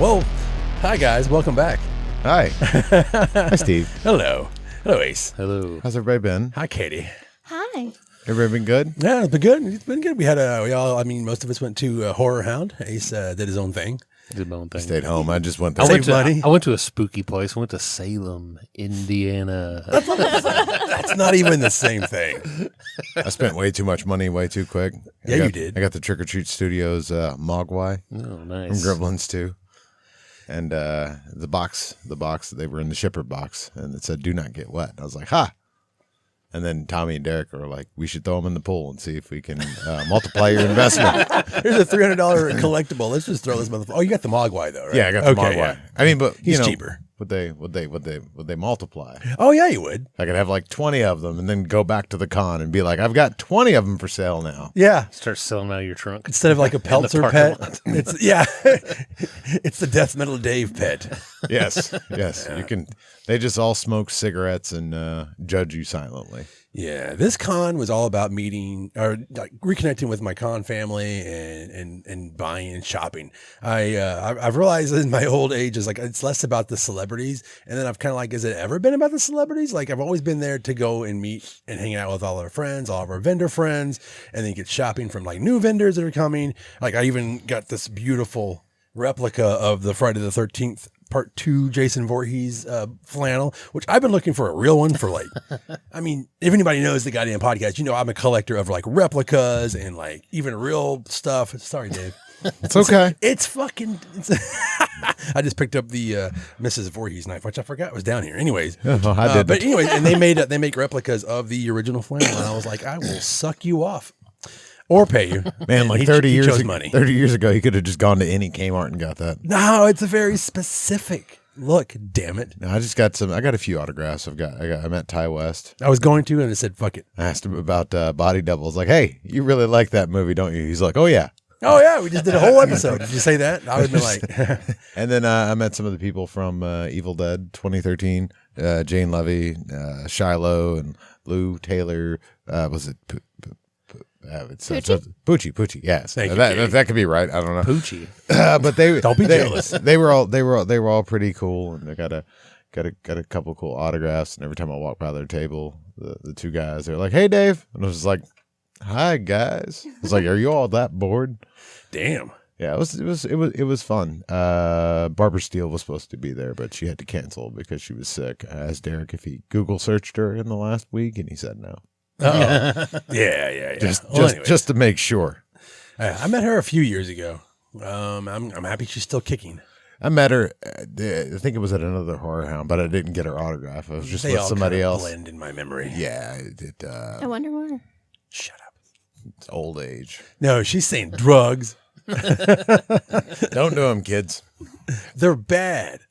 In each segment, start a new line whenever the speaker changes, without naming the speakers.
Well, hi guys, welcome back.
Hi. Hi, Steve.
Hello. Hello, Ace.
Hello.
How's everybody been?
Hi, Katie.
Hi.
Everybody been good?
Yeah, it's been good. It's been good. We had most of us went to Horror Hound. Ace did his own thing.
Did my own thing.
Stayed home. I just went
I
there.
went to a spooky place. I went to Salem, Indiana.
That's not even the same thing.
I spent way too much money way too quick.
Yeah, you did.
I got the Trick or Treat Studios Mogwai
Oh,
from
nice.
Gremlins too. And the box, they were in the shipper box, and it said, "Do not get wet." I was like, "Ha!" And then Tommy and Derek were like, "We should throw them in the pool and see if we can multiply your investment."
Here's a $300 collectible. Let's just throw this motherfucker. Oh, you got the Mogwai though, right?
Yeah, I got the Mogwai.
Yeah.
I mean, but
He's cheaper.
Would they multiply?
Oh yeah, you would.
I could have like 20 of them and then go back to the con and be like, "I've got 20 of them for sale now."
Yeah.
Start selling them out of your trunk.
Instead of like a Peltzer
parking
pet, it's it's the Deathmetal pet.
Yes. You can. They just all smoke cigarettes and judge you silently.
Yeah, this con was all about meeting or like reconnecting with my con family and buying and shopping. I've realized in my old age is like it's less about the celebrities, and then I've kind of like, has it ever been about the celebrities? Like I've always been there to go and meet and hang out with all our friends, all of our vendor friends, and then get shopping from like new vendors that are coming. Like I even got this beautiful replica of the Friday the 13th Part 2 Jason Voorhees flannel, which I've been looking for a real one for like, I mean, if anybody knows the goddamn podcast, you know I'm a collector of like replicas and like even real stuff. Sorry, Dave.
It's okay.
It's fucking. I just picked up the Mrs. Voorhees knife, which I forgot was down here. Anyways,
I did.
but anyways, and they make replicas of the original flannel, and I was like, I will suck you off. Or pay you.
Man, like 30
he
years
chose
ago,
money.
30 years ago, you could have just gone to any Kmart and got that.
No, it's a very specific look. Damn it!
No, I just got some. I got a few autographs. I met Ty West.
I was going to, and I said, "Fuck it."
I asked him about Body Doubles. Like, hey, you really like that movie, don't you? He's like, "Oh yeah."
Oh yeah, we just did a whole episode. Did you say that? I would have been like.
And then I met some of the people from Evil Dead 2013. Jane Levy, Shiloh, and Lou Taylor. Was it? It's Poochie. Yes,
Thank you,
that could be right. I don't know.
Poochie.
But they
Don't be jealous.
They were all pretty cool, and they got a couple cool autographs. And every time I walk by their table, the two guys, they're like, "Hey, Dave," and I was just like, "Hi, guys." I was like, "Are you all that bored?"
Damn.
Yeah, it was fun. Barbara Steele was supposed to be there, but she had to cancel because she was sick. I asked Derek if he Google searched her in the last week, and he said no.
Yeah.
Just to make sure.
I met her a few years ago. I'm happy she's still kicking.
I met her. I think it was at another Horror Hound, but I didn't get her autograph. I was just with somebody else.
Blend in my memory.
Yeah,
I wonder why.
Shut up.
it's old age.
No, she's saying drugs.
Don't do them, kids.
They're bad.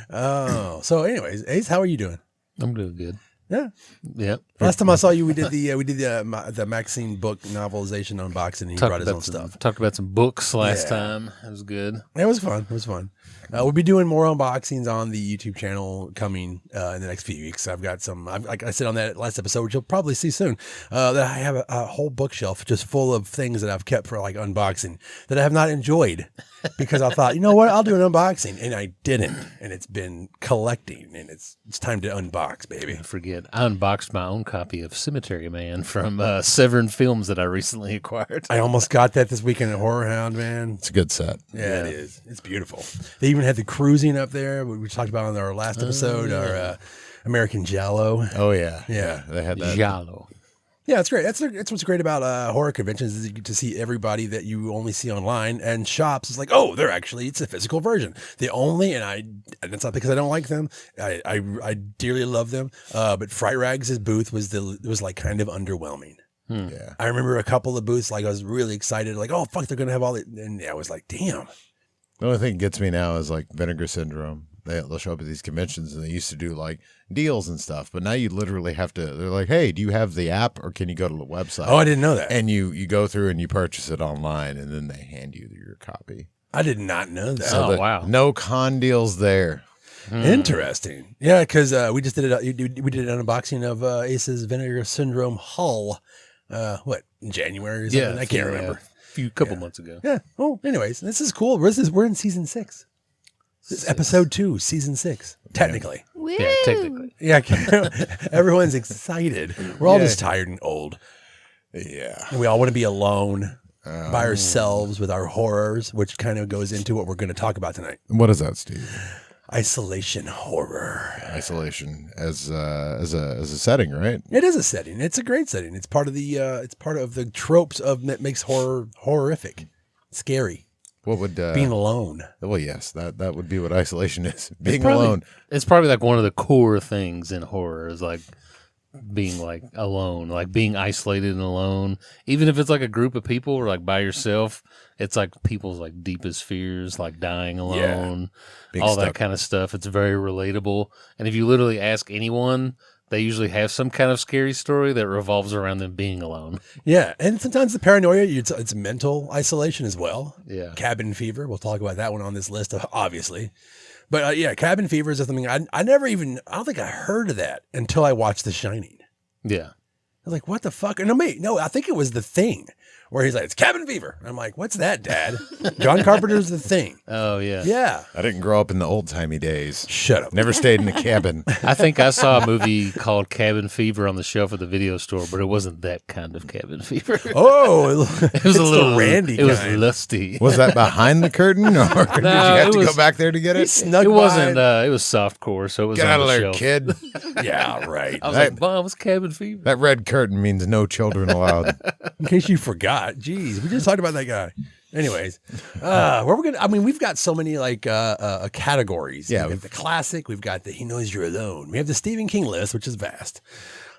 Oh, so anyways, Ace, how are you doing?
I'm doing good.
Yeah.
Yeah.
Last time I saw you, we did the Maxine book novelization unboxing. And he brought his own stuff.
Talked about some books last time. It was good.
It was fun. We'll be doing more unboxings on the YouTube channel coming in the next few weeks. I've got some, like I said on that last episode, which you'll probably see soon, that I have a whole bookshelf just full of things that I've kept for like unboxing that I have not enjoyed because I thought, you know what, I'll do an unboxing, and I didn't, and it's been collecting, and it's time to unbox, baby.
I forget. I unboxed my own copy of Cemetery Man from Severn Films that I recently acquired.
I almost got that this weekend at Horror Hound, man.
It's a good set.
Yeah, it is. It's beautiful. They even had the cruising up there, we talked about on our last episode, our American Giallo.
Oh yeah,
Yeah.
They had that.
Giallo.
Yeah, it's great. That's what's great about horror conventions is you get to see everybody that you only see online, and shops is like, oh, it's a physical version. And it's not because I don't like them. I dearly love them. But Fright Rags' booth was like kind of underwhelming.
Yeah.
I remember a couple of booths, like I was really excited, like, oh fuck, they're gonna have all the, and I was like, damn.
The only thing that gets me now is like Vinegar Syndrome. They'll show up at these conventions, and they used to do like deals and stuff, but now you literally have to. They're like, "Hey, do you have the app, or can you go to the website?"
Oh, I didn't know that.
And you go through and you purchase it online, and then they hand you your copy.
I did not know that.
Oh, wow.
No con deals there.
Interesting. Yeah, because we just did it. We did an unboxing of Ace's Vinegar Syndrome Hull. In January or something? I can't remember.
A couple months ago.
Yeah. Well, anyways, this is cool. We're in season 6. This is episode 2, season 6, technically.
Woo!
Yeah, technically.
Yeah, everyone's excited. We're all just tired and old.
Yeah.
And we all want to be alone by ourselves with our horrors, which kind of goes into what we're going to talk about tonight.
What is that, Steve?
Isolation horror.
Isolation as a setting, right?
It is a setting. It's a great setting. It's part of the tropes of that makes horror horrific, scary.
What would
Being alone.
Well, yes, that would be what isolation is. Being alone.
It's probably like one of the core things in horror is like being like alone, like being isolated and alone. Even if it's like a group of people or like by yourself, it's like people's like deepest fears, like dying alone, all that kind of stuff. It's very relatable. And if you literally ask anyone, they usually have some kind of scary story that revolves around them being alone.
Yeah, and sometimes the paranoia, it's mental isolation as well.
Yeah.
Cabin fever. We'll talk about that one on this list, obviously. But yeah, cabin fever is something I don't think I heard of that until I watched The Shining.
Yeah.
I was like, what the fuck? No, I think it was The Thing, where he's like, it's cabin fever. I'm like, what's that, Dad? John Carpenter's The Thing.
Oh, yeah.
Yeah.
I didn't grow up in the old-timey days.
Shut up.
Never stayed in a cabin.
I think I saw a movie called Cabin Fever on the shelf at the video store, but it wasn't that kind of cabin fever.
Oh,
It was a little
Randy
It was
kind.
lusty.
Was that behind the curtain, or did you have to go back there to get
He
it?
snuck
It
by.
wasn't. It was softcore, so it was
Get
on
out of
the
there,
shelf.
kid.
Yeah, right.
I was
That-
like, Mom, it's cabin fever.
That red curtain means no children allowed.
In case you forgot. Jeez, we just talked about that guy. Anyways, we've got so many like categories.
Yeah,
We've got the classic. We've got the He Knows You're Alone. We have the Stephen King list, which is vast.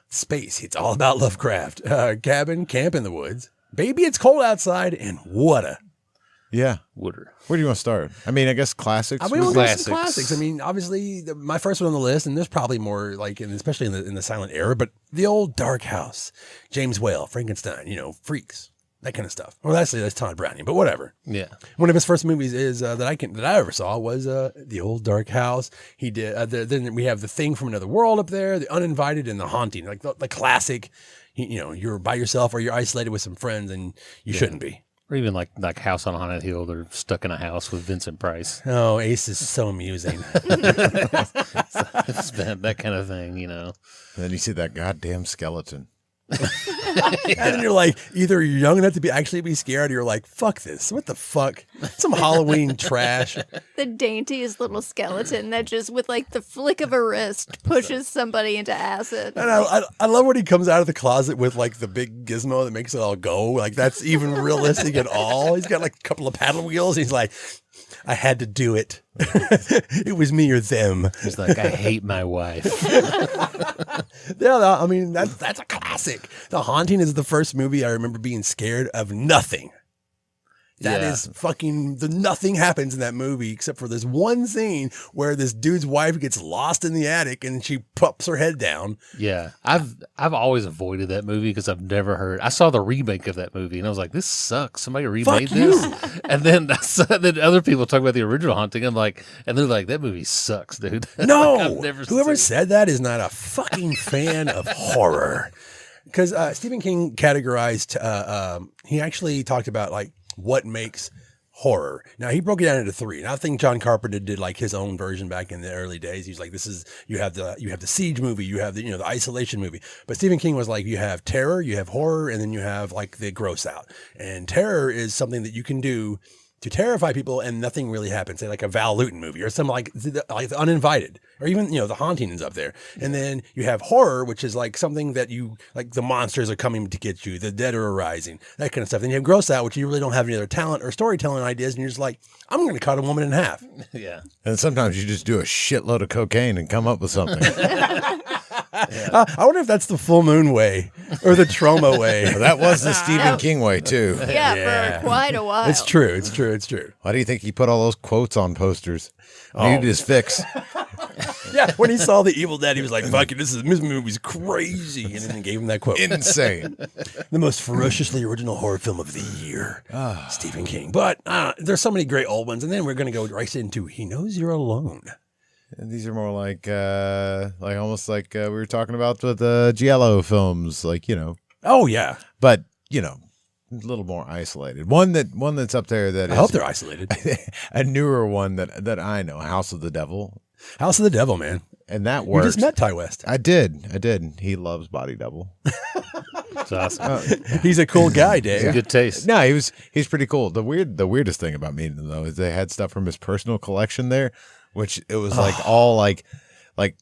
Space. It's all about Lovecraft. Cabin, camp in the woods. Baby, it's cold outside. And what a.
Yeah.
Wooder.
Where do you want to start? I mean, I guess classics.
We'll go to some
Classics.
classics. I mean, obviously, my first one on the list, and there's probably more like, especially in the silent era, but the old Dark House, James Whale, Frankenstein, Freaks, that kind of stuff. Well, that's Todd Browning, but whatever.
Yeah.
One of his first movies is that I ever saw was the old Dark House. He did. Then we have The Thing from Another World up there, The Uninvited, and The Haunting, like the classic. You're by yourself or you're isolated with some friends, and you shouldn't be.
Or even like House on Haunted Hill. They're stuck in a house with Vincent Price.
Oh, Ace is so amusing.
It's that kind of thing,
And then you see that goddamn skeleton.
And then you're like, either you're young enough to actually be scared, or you're like, fuck this. What the fuck? Some Halloween trash.
The daintiest little skeleton that just, with like the flick of a wrist, pushes somebody into acid.
And I love when he comes out of the closet with like the big gizmo that makes it all go. Like that's even realistic at all. He's got like a couple of paddle wheels. He's like, I had to do it. It was me or them.
He's like, I hate my wife.
Yeah, I mean, that's a classic. The Haunting is the first movie I remember being scared of nothing. That is fucking, nothing happens in that movie except for this one scene where this dude's wife gets lost in the attic and she pops her head down.
Yeah. I've always avoided that movie because I've never heard. I saw the remake of that movie and I was like, this sucks. Somebody remade this. And then other people talk about the original Haunting. I'm like, and they're like, that movie sucks, dude.
No,
I've never
whoever
seen
said that is not a fucking fan of horror. Because Stephen King categorized, he actually talked about like what makes horror. Now he broke it down into 3. And I think John Carpenter did like his own version back in the early days. He's like, you have the siege movie, you have the isolation movie. But Stephen King was like, you have terror, you have horror, and then you have like the gross out. And terror is something that you can do to terrify people and nothing really happens. Say like a Val Lewton movie or something like The Uninvited, or even, The Haunting is up there. And then you have horror, which is like something that you, like the monsters are coming to get you, the dead are arising, that kind of stuff. Then you have gross out, which you really don't have any other talent or storytelling ideas. And you're just like, I'm going to cut a woman in half.
Yeah.
And sometimes you just do a shitload of cocaine and come up with something.
I wonder if that's the full moon way or the trauma way.
That was the Stephen King way, too.
Yeah, for quite a while.
It's true. It's true. It's true.
Why do you think he put all those quotes on posters? Needed his fix.
Yeah. When he saw The Evil Dead, he was like, fuck it, this movie's crazy. And then he gave him that quote.
Insane.
The most ferociously original horror film of the year. Stephen King. But there's so many great old ones. And then we're going to go right into He Knows You're Alone.
And these are more like almost like we were talking about with the Giallo films, like,
Oh, yeah.
but, little more isolated. One that's up there that
I hope they're isolated.
a newer one that I know, House of the Devil.
House of the Devil, man.
And that
You
works.
just met Ty West.
I did. He loves Body Double.
It's awesome.
He's a cool guy, Dave.
Good taste.
No, he's pretty cool. The weirdest thing about meeting him though is they had stuff from his personal collection there, which it was like all like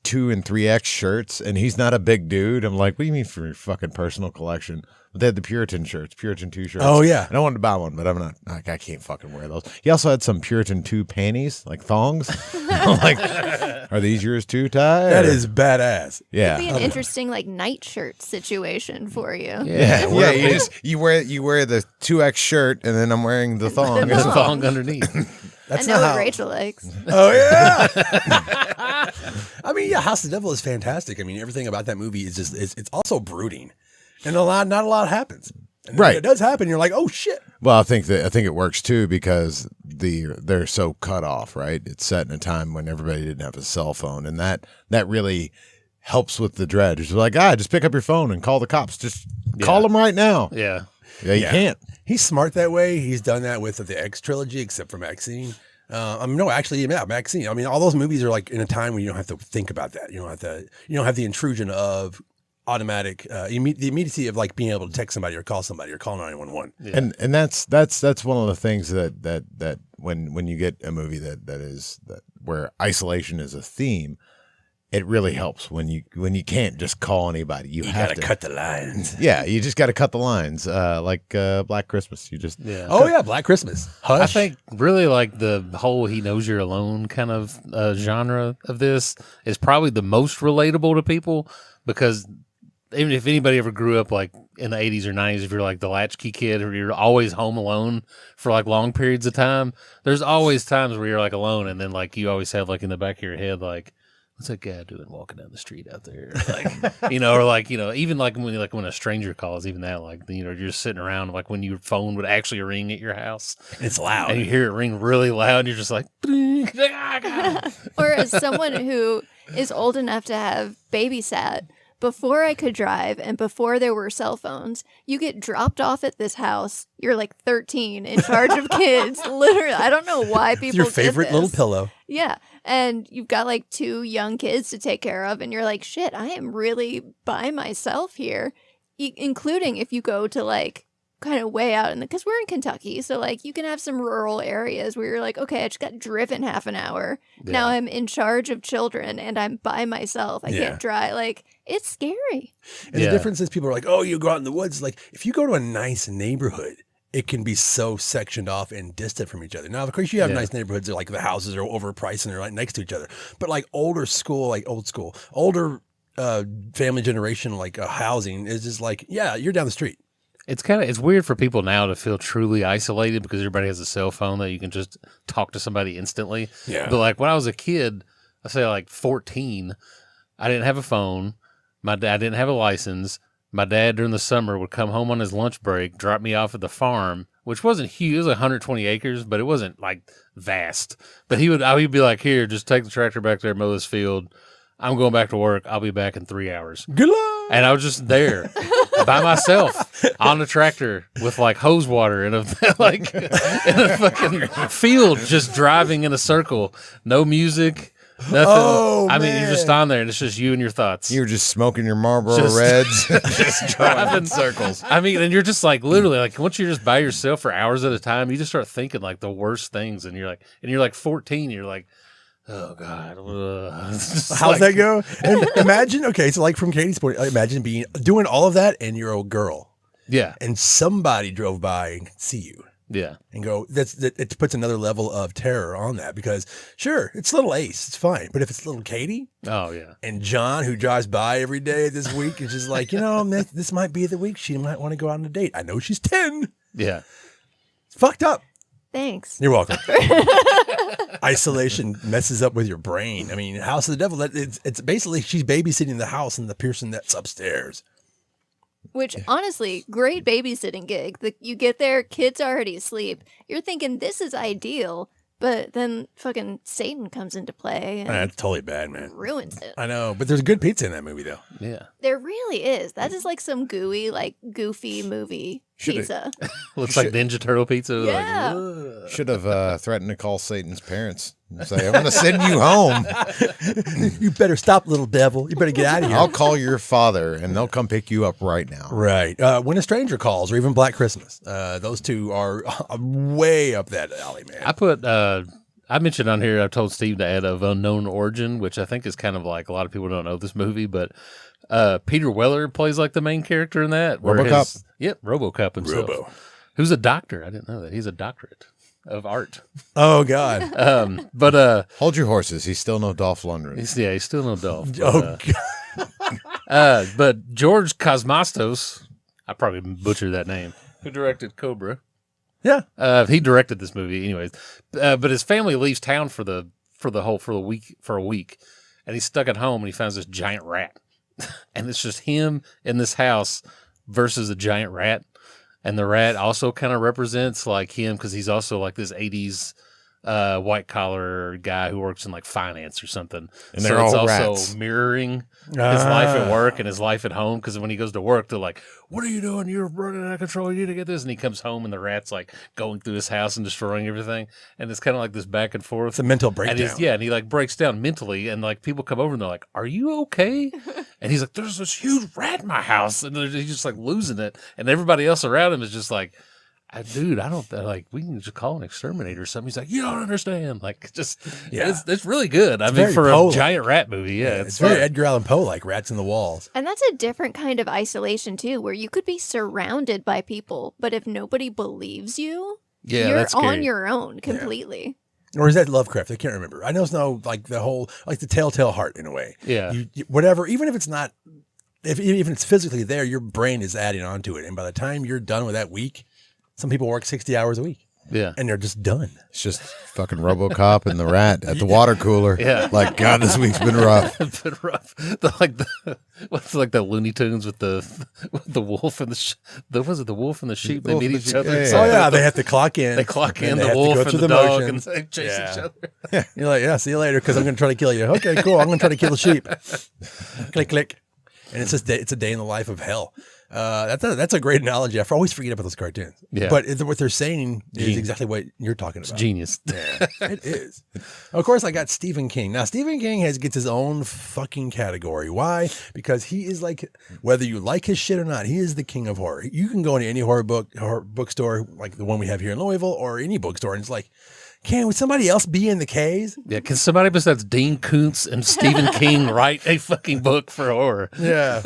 2 and 3X shirts, and he's not a big dude. I'm like, what do you mean for your fucking personal collection? But they had the Puritan shirts, Puritan 2 shirts.
Oh, yeah.
And I wanted to buy one, but I'm not. Like, I can't fucking wear those. He also had some Puritan 2 panties, like thongs. I'm like, are these yours too, Ty?
That
Or-
is badass.
yeah.
It'd be an interesting like nightshirt situation for you.
Yeah, you wear the 2X shirt, and then I'm wearing the thong.
There's a thong underneath.
That's
I know
not
what
how.
Rachel likes.
Oh yeah. I mean, yeah, House of the Devil is fantastic. I mean, everything about that movie is just it's also brooding, and not a lot happens. And
Right.
when it does happen, you're like, oh shit.
Well, I think it works too because they're so cut off, right? It's set in a time when everybody didn't have a cell phone, and that really helps with the dread. It's like, just pick up your phone and call the cops. Just call them right now.
Yeah.
Yeah, you can't.
He's smart that way. He's done that with the X trilogy, except for Maxine. Maxine. I mean, all those movies are like in a time when you don't have to think about that. You don't have the intrusion of automatic, the immediacy of like being able to text somebody or call somebody or call 911.
Yeah.
And that's one of the things that when you get a movie that where isolation is a theme, it really helps when you can't just call anybody. You have
gotta
to
cut the lines.
Yeah, you just got to cut the lines. Like Black Christmas, you just
Oh yeah, Black Christmas. Hush.
I think really like the whole "he knows you're alone" kind of genre of this is probably the most relatable to people because even if anybody ever grew up like in the 80s or 90s, if you're like the latchkey kid or you're always home alone for like long periods of time, there's always times where you're like alone and then like you always have like in the back of your head like, what's that guy doing walking down the street out there? Like, or like, even like when a stranger calls, even that, like, you're just sitting around, like when your phone would actually ring at your house.
It's loud.
And you hear it ring really loud, and you're just like,
Or as someone who is old enough to have babysat, before I could drive and before there were cell phones, you get dropped off at this house. You're like 13 in charge of kids. Literally, I don't know why people
It's your
did
favorite
this.
little pillow.
Yeah. And you've got like 2 young kids to take care of. And you're like, shit, I am really by myself here. Including if you go to like kind of way out because we're in Kentucky. So like you can have some rural areas where you're like, okay, I just got driven half an hour.
Yeah.
Now I'm in charge of children and I'm by myself. I
Yeah.
can't drive. Like it's scary.
And the difference is people are like, oh, you go out in the woods. Like if you go to a nice neighborhood, it can be so sectioned off and distant from each other. Now, of course, you have nice neighborhoods that like the houses are overpriced and they're like next to each other. But like older family generation, like housing is just like, yeah, you're down the street.
it's weird for people now to feel truly isolated because everybody has a cell phone that you can just talk to somebody instantly.
Yeah.
But like when I was a kid, I say like 14, I didn't have a phone. My dad didn't have a license. My dad during the summer would come home on his lunch break, drop me off at the farm, which wasn't huge. It was 120 acres, but it wasn't like vast. But he'd be like, here, just take the tractor back there, mow this field. I'm going back to work. I'll be back in 3 hours.
Good luck.
And I was just there by myself on the tractor with like hose water in a fucking field, just driving in a circle. No music, nothing.
Oh,
I mean, you're just
man.
on there and it's just you and your thoughts.
you're just smoking your Marlboro
Just-
Reds.
just driving circles. I mean, and you're just like literally like once you're just by yourself for hours at a time, you just start thinking like the worst things, and you're like 14, you're like, oh God,
How's that go? And imagine, okay, so like from Katie's point, imagine doing all of that and you're a girl
Yeah,
and somebody drove by and could see you
yeah,
and go, it puts another level of terror on that because sure, it's little Ace, it's fine. But if it's little Katie
oh yeah,
and John who drives by every day this week is just like, this might be the week she might want to go out on a date. I know she's 10.
yeah.
It's fucked up.
Thanks.
You're welcome. Isolation messes up with your brain. I mean, House of the Devil, it's basically she's babysitting the house and the person that's upstairs.
Which honestly, great babysitting gig. You get there, kids already asleep. You're thinking this is ideal, but then fucking Satan comes into play and
That's totally bad, man.
ruins it.
I know, but there's good pizza in that movie, though.
Yeah.
There really is. That is like some gooey, like goofy movie. pizza.
Looks like Ninja Turtle pizza.
Yeah.
Like,
Should have threatened to call Satan's parents and say, I'm going to send you home.
You better stop, little devil. You better get out of here.
I'll call your father and they'll come pick you up right now.
Right. When a Stranger Calls, or even Black Christmas. Those two are way up that alley, man.
I put, I mentioned on here, I told Steve to add of Unknown Origin, which I think is kind of like a lot of people don't know this movie, but Peter Weller plays like the main character in that.
RoboCop?
Yep, RoboCop himself. Who's a doctor. I didn't know that. He's a doctorate of art.
Oh, God.
But
Hold your horses. He's still no Dolph Lundgren.
he's still no Dolph. But,
Oh, God.
But George Cosmastos, I probably butchered that name, who directed Cobra.
Yeah.
He directed this movie, anyways. But his family leaves town for a week, and he's stuck at home, and he finds this giant rat, and it's just him in this house versus a giant rat, and the rat also kind of represents like him because he's also like this '80s white collar guy who works in like finance or something.
And they're all
also
rats.
mirroring his life at work and his life at home. Because when he goes to work, they're like, "What are you doing? You're running out of control. You need to get this." And he comes home and the rat's like going through his house and destroying everything. And it's kind of like this back and forth.
It's a mental
And
breakdown.
and he like breaks down mentally, and like people come over and they're like, "Are you okay?" And he's like, "There's this huge rat in my house," and he's just like losing it, and everybody else around him is just like, "Dude, I don't like. We can just call an exterminator or something." He's like, "You don't understand." Like, just it's really good. I mean,
very
for a
Poe-like.
giant rat movie,
It's very Edgar Allan Poe, like Rats in the Walls.
And that's a different kind of isolation too, where you could be surrounded by people, but if nobody believes you,
Yeah,
you're
that's scary.
on your own completely.
Or is that Lovecraft? I can't remember. I know it's no like the whole like the telltale heart in a way.
Yeah.
Whatever, even if it's not, even if it's physically there, your brain is adding on to it, and by the time you're done with that week, some people work 60 hours a week.
Yeah.
And they're just done.
It's just fucking RoboCop and the rat at the water cooler.
Yeah.
Like, God, this week's been rough.
It's been rough. What's like the Looney Tunes with the wolf and the wolf and the sheep? They
Wolf
meet
and the
each
sheep,
other.
yeah,
It's
yeah.
Oh
like-
yeah, they have to clock in.
They clock in
and they
the
have to
wolf
go
and
through
the dog,
motions.
and they chase
Yeah.
each other.
You're like, yeah, see you later, because I'm going to try to kill you. Okay, cool. I'm going to try to kill the sheep. Click, click. And it's just it's a day in the life of hell. That's a great analogy. I always forget about those cartoons.
Yeah.
But what they're saying is
Genius.
exactly what you're talking about.
Genius.
Yeah, it is. Of course, I got Stephen King. Now, Stephen King gets his own fucking category. Why? Because he is like, whether you like his shit or not, he is the king of horror. You can go into any horror bookstore, like the one we have here in Louisville, or any bookstore, and it's like, would somebody else be in the K's?
Yeah, can somebody besides Dean Koontz and Stephen King write a fucking book for horror?
Yeah.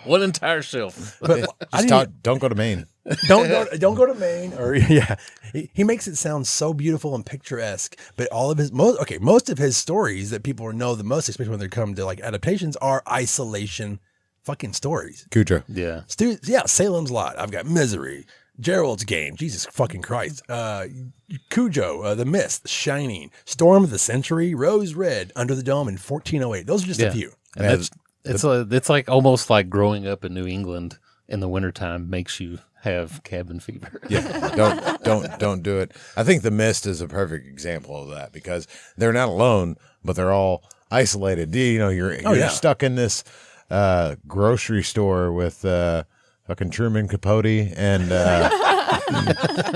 One entire shelf.
But
Don't go to Maine.
don't go to Maine, or yeah. He makes it sound so beautiful and picturesque, but all of his most of his stories that people know the most, especially when they come to like adaptations, are isolation fucking stories.
Cujo.
Yeah.
Salem's Lot. I've got Misery, Gerald's Game, Jesus fucking Christ, Cujo, The Mist, Shining, Storm of the Century, Rose Red, Under the Dome, and 1408. Those are just a few.
And it's like almost like growing up in New England in the wintertime makes you have cabin fever.
Yeah, don't do it. I think The Mist is a perfect example of that because they're not alone, but they're all isolated. You're stuck in this grocery store with fucking Truman Capote and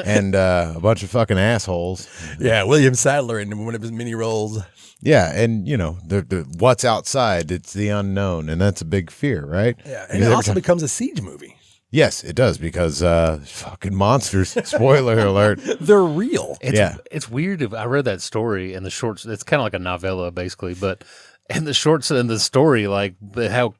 and a bunch of fucking assholes.
Yeah, William Sadler in one of his mini roles.
Yeah, and the what's outside, it's the unknown, and that's a big fear, right?
Yeah, and it also becomes a siege movie.
Yes, it does because fucking monsters. Spoiler alert.
They're real.
It's weird. I read that story and the shorts. It's kind of like a novella, basically, but in the shorts and the story, like how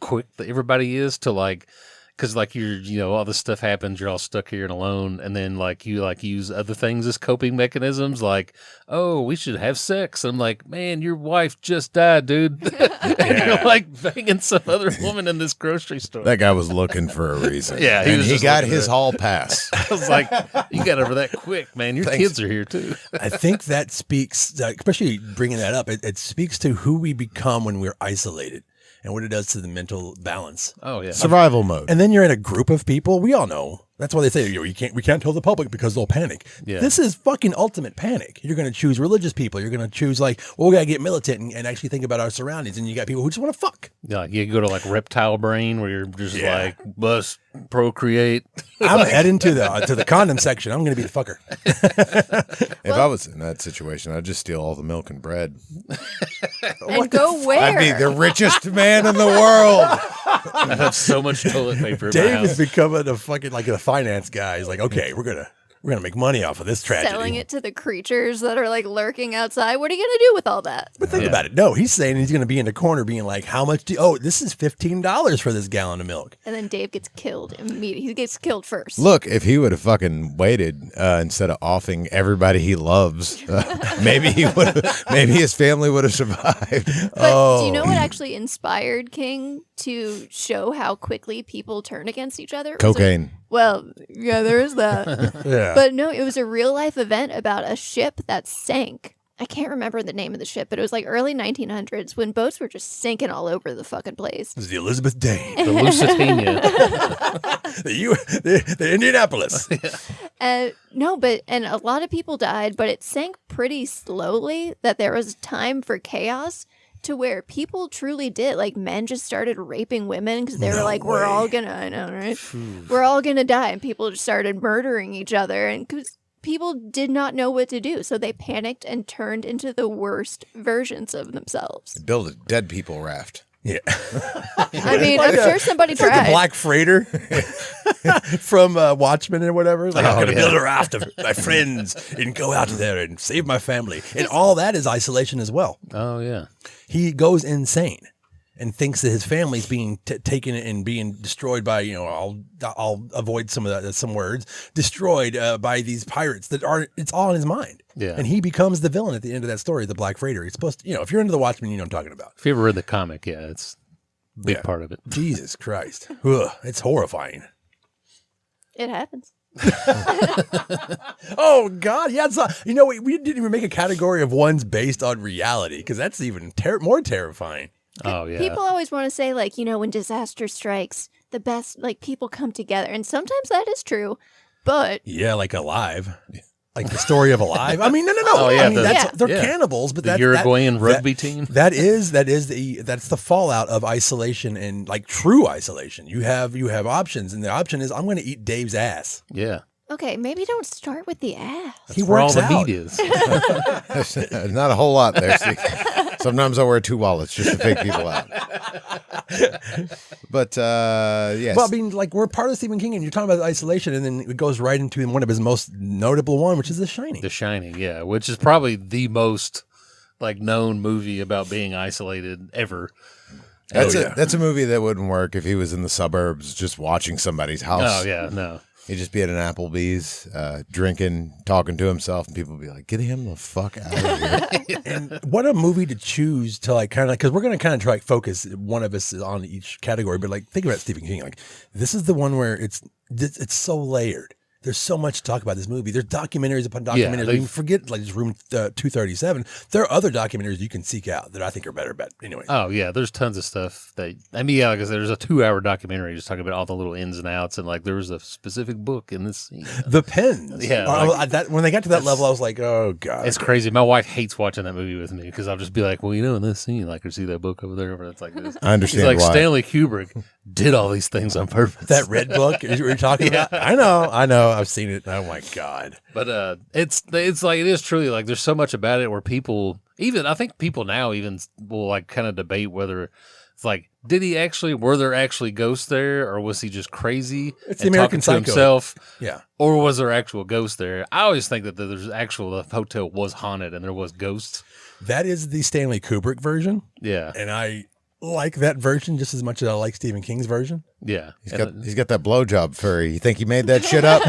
quick everybody is to like. Because like all this stuff happens, you're all stuck here and alone, and then like you like use other things as coping mechanisms, like, oh, we should have sex. And I'm like, man, your wife just died, dude. And you're like banging some other woman in this grocery store.
That guy was looking for a reason.
Yeah,
he
just
got
looking
his
for-
hall pass.
I was like, you got over that quick, man. Your
Thanks.
kids are here too.
I think that speaks, especially bringing that up, it speaks to who we become when we're isolated and what it does to the mental balance.
Oh yeah,
Survival mode.
And then you're in a group of people. We all know That's why they say we can't tell the public because they'll panic.
Yeah.
This is fucking ultimate panic. You're going to choose religious people. You're going to choose we got to get militant and actually think about our surroundings. And you got people who just want to fuck.
Yeah, you go to like reptile brain where you're just like must procreate.
I'm heading to the condom section. I'm going to be the fucker.
If I was in that situation, I'd just steal all the milk and bread.
And go where?
I'd be the richest man in the world.
I have so much toilet paper in my
Dave
house.
is becoming a fucking a finance guy. He's like, okay, we're gonna make money off of this tragedy.
Selling it to the creatures that are like lurking outside. What are you gonna do with all that?
But think about it. No, he's saying he's going to be in the corner being like, how much this is $15 for this gallon of milk.
And then Dave gets killed immediately. He gets killed first.
Look, if he would have fucking waited instead of offing everybody he loves, maybe his family would have survived.
But do you know what actually inspired King to show how quickly people turn against each other? It was
Cocaine.
Well, yeah, there is that.
Yeah.
But no, it was a real life event about a ship that sank. I can't remember the name of the ship, but it was like early 1900s when boats were just sinking all over the fucking place.
It was the Elizabeth Dane,
The Lusitania.
the Indianapolis.
No, but and a lot of people died, but it sank pretty slowly that there was time for chaos to where people truly did. Like men just started raping women because they were like, we're all gonna, I know, right? We're all gonna die. And people just started murdering each other. And because people did not know what to do. So they panicked and turned into the worst versions of themselves.
Build a dead people raft.
Yeah.
I mean, I'm sure somebody
It's like
tried.
the Black Freighter from Watchmen or whatever. It's like, I'm going to build a raft of my friends and go out there and save my family. And all that is isolation as well.
Oh, yeah.
He goes insane and thinks that his family's being taken and being destroyed by, I'll avoid some words, destroyed by these pirates it's all in his mind.
Yeah.
And he becomes the villain at the end of that story, the Black Freighter. He's supposed to, if you're into the Watchmen, you know what I'm talking about.
If you ever read the comic, yeah, it's a big part of it.
Jesus Christ. Ugh, it's horrifying.
It happens.
Oh God, yeah. We didn't even make a category of ones based on reality because that's even more terrifying.
Oh, yeah.
People always want to say, when disaster strikes, the best, people come together. And sometimes that is true, but...
Yeah, like Alive. Like the story of Alive. I mean, no.
Oh, yeah,
I mean, they're cannibals, but
the
that's
Uruguayan rugby team.
That's the fallout of isolation and true isolation. You have options, and the option is I'm going to eat Dave's ass.
Yeah.
Okay, maybe don't start with the ass.
He
Where all
works
the
out.
meat is.
There's not a whole lot there. See? Sometimes I wear 2 wallets just to fake people out. But yes.
Well, I mean, we're part of Stephen King, and you're talking about isolation, and then it goes right into one of his most notable one, which is The Shining.
The Shining, yeah, which is probably the most known movie about being isolated ever.
That's a movie that wouldn't work if he was in the suburbs just watching somebody's house.
Oh yeah, no.
He'd just be at an Applebee's, drinking, talking to himself, and people would be like, "Get him the fuck out of here!"
And what a movie to choose to because we're going to try to focus one of us on each category, but think about Stephen King. This is the one where it's so layered. There's so much to talk about this movie. There's documentaries upon documentaries.
Yeah,
forget this Room 237. There are other documentaries you can seek out that I think are better. But anyway.
Oh yeah, there's tons of stuff that like I said, there's a 2-hour documentary just talking about all the little ins and outs, and there was a specific book in this scene.
The Pens.
Yeah,
when they got to that level, I was like, oh God.
It's crazy. My wife hates watching that movie with me because I'll just be like, well, in this scene, I see that book over there, but it's like this.
I understand
She's like,
why.
Stanley Kubrick did all these things on purpose.
That red book is what you're talking about? I know. I've seen it. Oh my God.
But it is truly there's so much about it where people I think people now even will kind of debate whether it's were there actually ghosts there, or was he just crazy
It's the
and
American
talking to
Psycho.
himself?
Yeah.
Or was there actual ghosts there? I always think that the hotel was haunted and there was ghosts.
That is the Stanley Kubrick version.
Yeah.
And I like that version just as much as I like Stephen King's version.
Yeah.
He's got that blowjob furry. You think he made that shit up?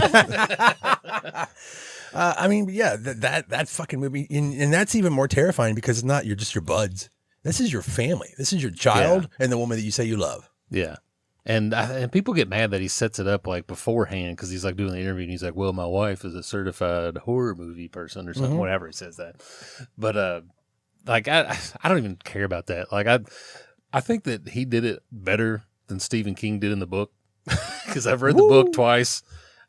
I mean, yeah, that fucking movie, and that's even more terrifying because it's not just your buds. This is your family. This is your child and the woman that you say you love.
Yeah. And people get mad that he sets it up beforehand because he's doing the interview and he's like, well, my wife is a certified horror movie person or something, whatever he says that. But I don't even care about that. I think that he did it better than Stephen King did in the book because I've read the book twice.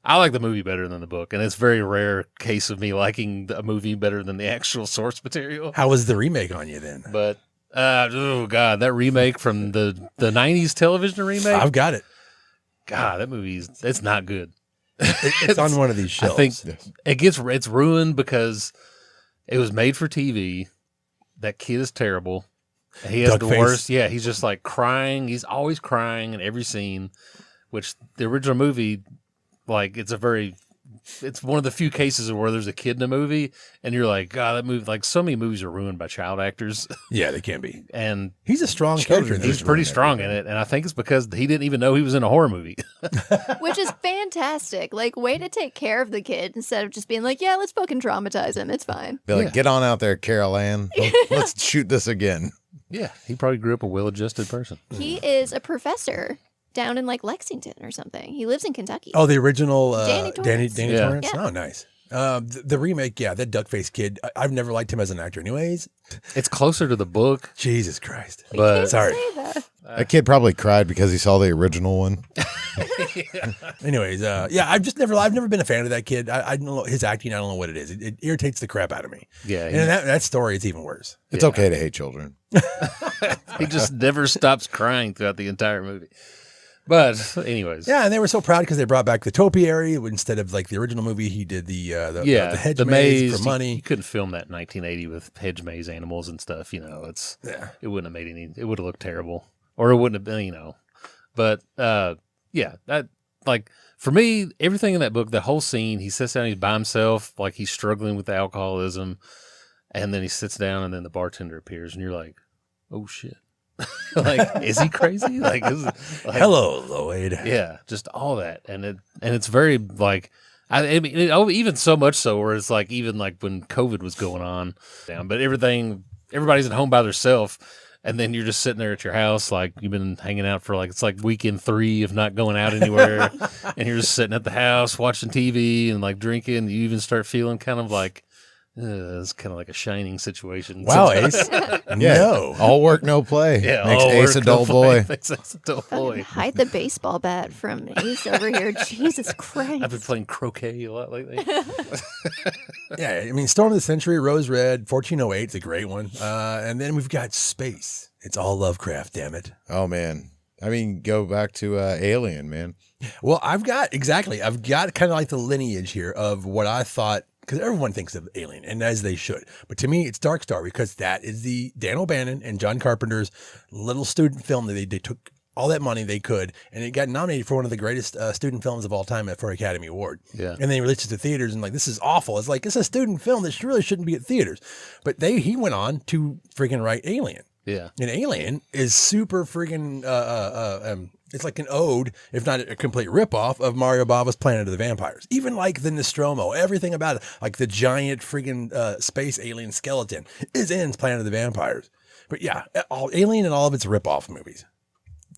I like the movie better than the book, and it's a very rare case of me liking a movie better than the actual source material.
How was the remake on you then?
But oh god, that remake from the '90s television remake.
I've got it.
God, that it's not good.
It's on one of these
I
shelves.
think it's ruined because it was made for TV. That kid is terrible. He has the
Duckface.
worst. Yeah, he's just like crying. He's always crying in every scene, which the original movie, like, it's one of the few cases where there's a kid in a movie and you're like, God, that movie, like so many movies are ruined by child actors.
Yeah, they can be.
And
He's a strong character. in
he's
this
pretty
one.
strong in it. And I think it's because he didn't even know he was in a horror movie.
Which is fantastic. Like, way to take care of the kid instead of just being like, yeah, let's fucking traumatize him. It's fine.
Be like,
Yeah.
get on out there, Carol Ann. Let's shoot this again.
Yeah, he probably grew up a well-adjusted person.
He is a professor down in like Lexington or something. He lives in Kentucky.
Oh, the original
Danny Torrance.
Danny
Yeah.
Torrance?
Yeah.
Oh, nice. The remake, yeah, that duck-faced kid, I've never liked him as an actor anyways.
It's closer to the book,
Jesus Christ.
You
but
can't
sorry.
say that.
That kid probably cried because he saw the original one.
Anyways, yeah, I've never been a fan of that kid. I don't know his acting. I don't know what it is. It irritates the crap out of me.
yeah,
And in that story, it's even worse.
It's okay to hate children.
he just never stops crying throughout the entire movie. But anyways,
Yeah, and they were so proud because they brought back the topiary instead of like the original movie. He did the hedge maze for money.
You couldn't film that in 1980 with hedge maze animals and stuff. It wouldn't have made it would have looked terrible, or it wouldn't have been. But yeah, that, like, for me, everything in that book, the whole scene, he sits down, he's by himself, like he's struggling with alcoholism, and then he sits down, and then the bartender appears, and you're like, oh shit. Like, is he crazy? Like,
Hello, Lloyd.
yeah, just all that, and it's very like, I mean, even so much so where it's like, even like when COVID was going on, but everybody's at home by themselves, and then you're just sitting there at your house, like you've been hanging out for like, it's like weekend 3 of not going out anywhere, and you're just sitting at the house watching TV and like drinking. You even start feeling kind of like, it's kind of like a Shining situation.
Wow, Ace.
Yeah.
No.
All work, no play.
Yeah,
Makes
all
Ace a
work,
dull
no
boy.
play. Makes Ace a dull
Fucking
boy.
hide the baseball bat from Ace over here. Jesus Christ.
I've been playing croquet a lot lately.
Yeah, I mean, Storm of the Century, Rose Red, 1408 is a great one. And then we've got Space. It's all Lovecraft, damn it.
Oh, man. I mean, go back to Alien, man.
Well, I've got kind of like the lineage here of what I thought, because everyone thinks of Alien, and as they should. But to me, it's Dark Star, because that is the Dan O'Bannon and John Carpenter's little student film that they took all that money they could, and it got nominated for one of the greatest student films of all time for Academy Award.
Yeah.
And they released it to theaters, and like, this is awful. It's like, it's a student film that really shouldn't be at theaters. But he went on to freaking write Alien.
Yeah.
And Alien is super freaking, it's like an ode, if not a complete ripoff of Mario Bava's Planet of the Vampires. Even like the Nostromo, everything about it, like the giant freaking space alien skeleton is in Planet of the Vampires. But yeah, Alien and all of its ripoff movies.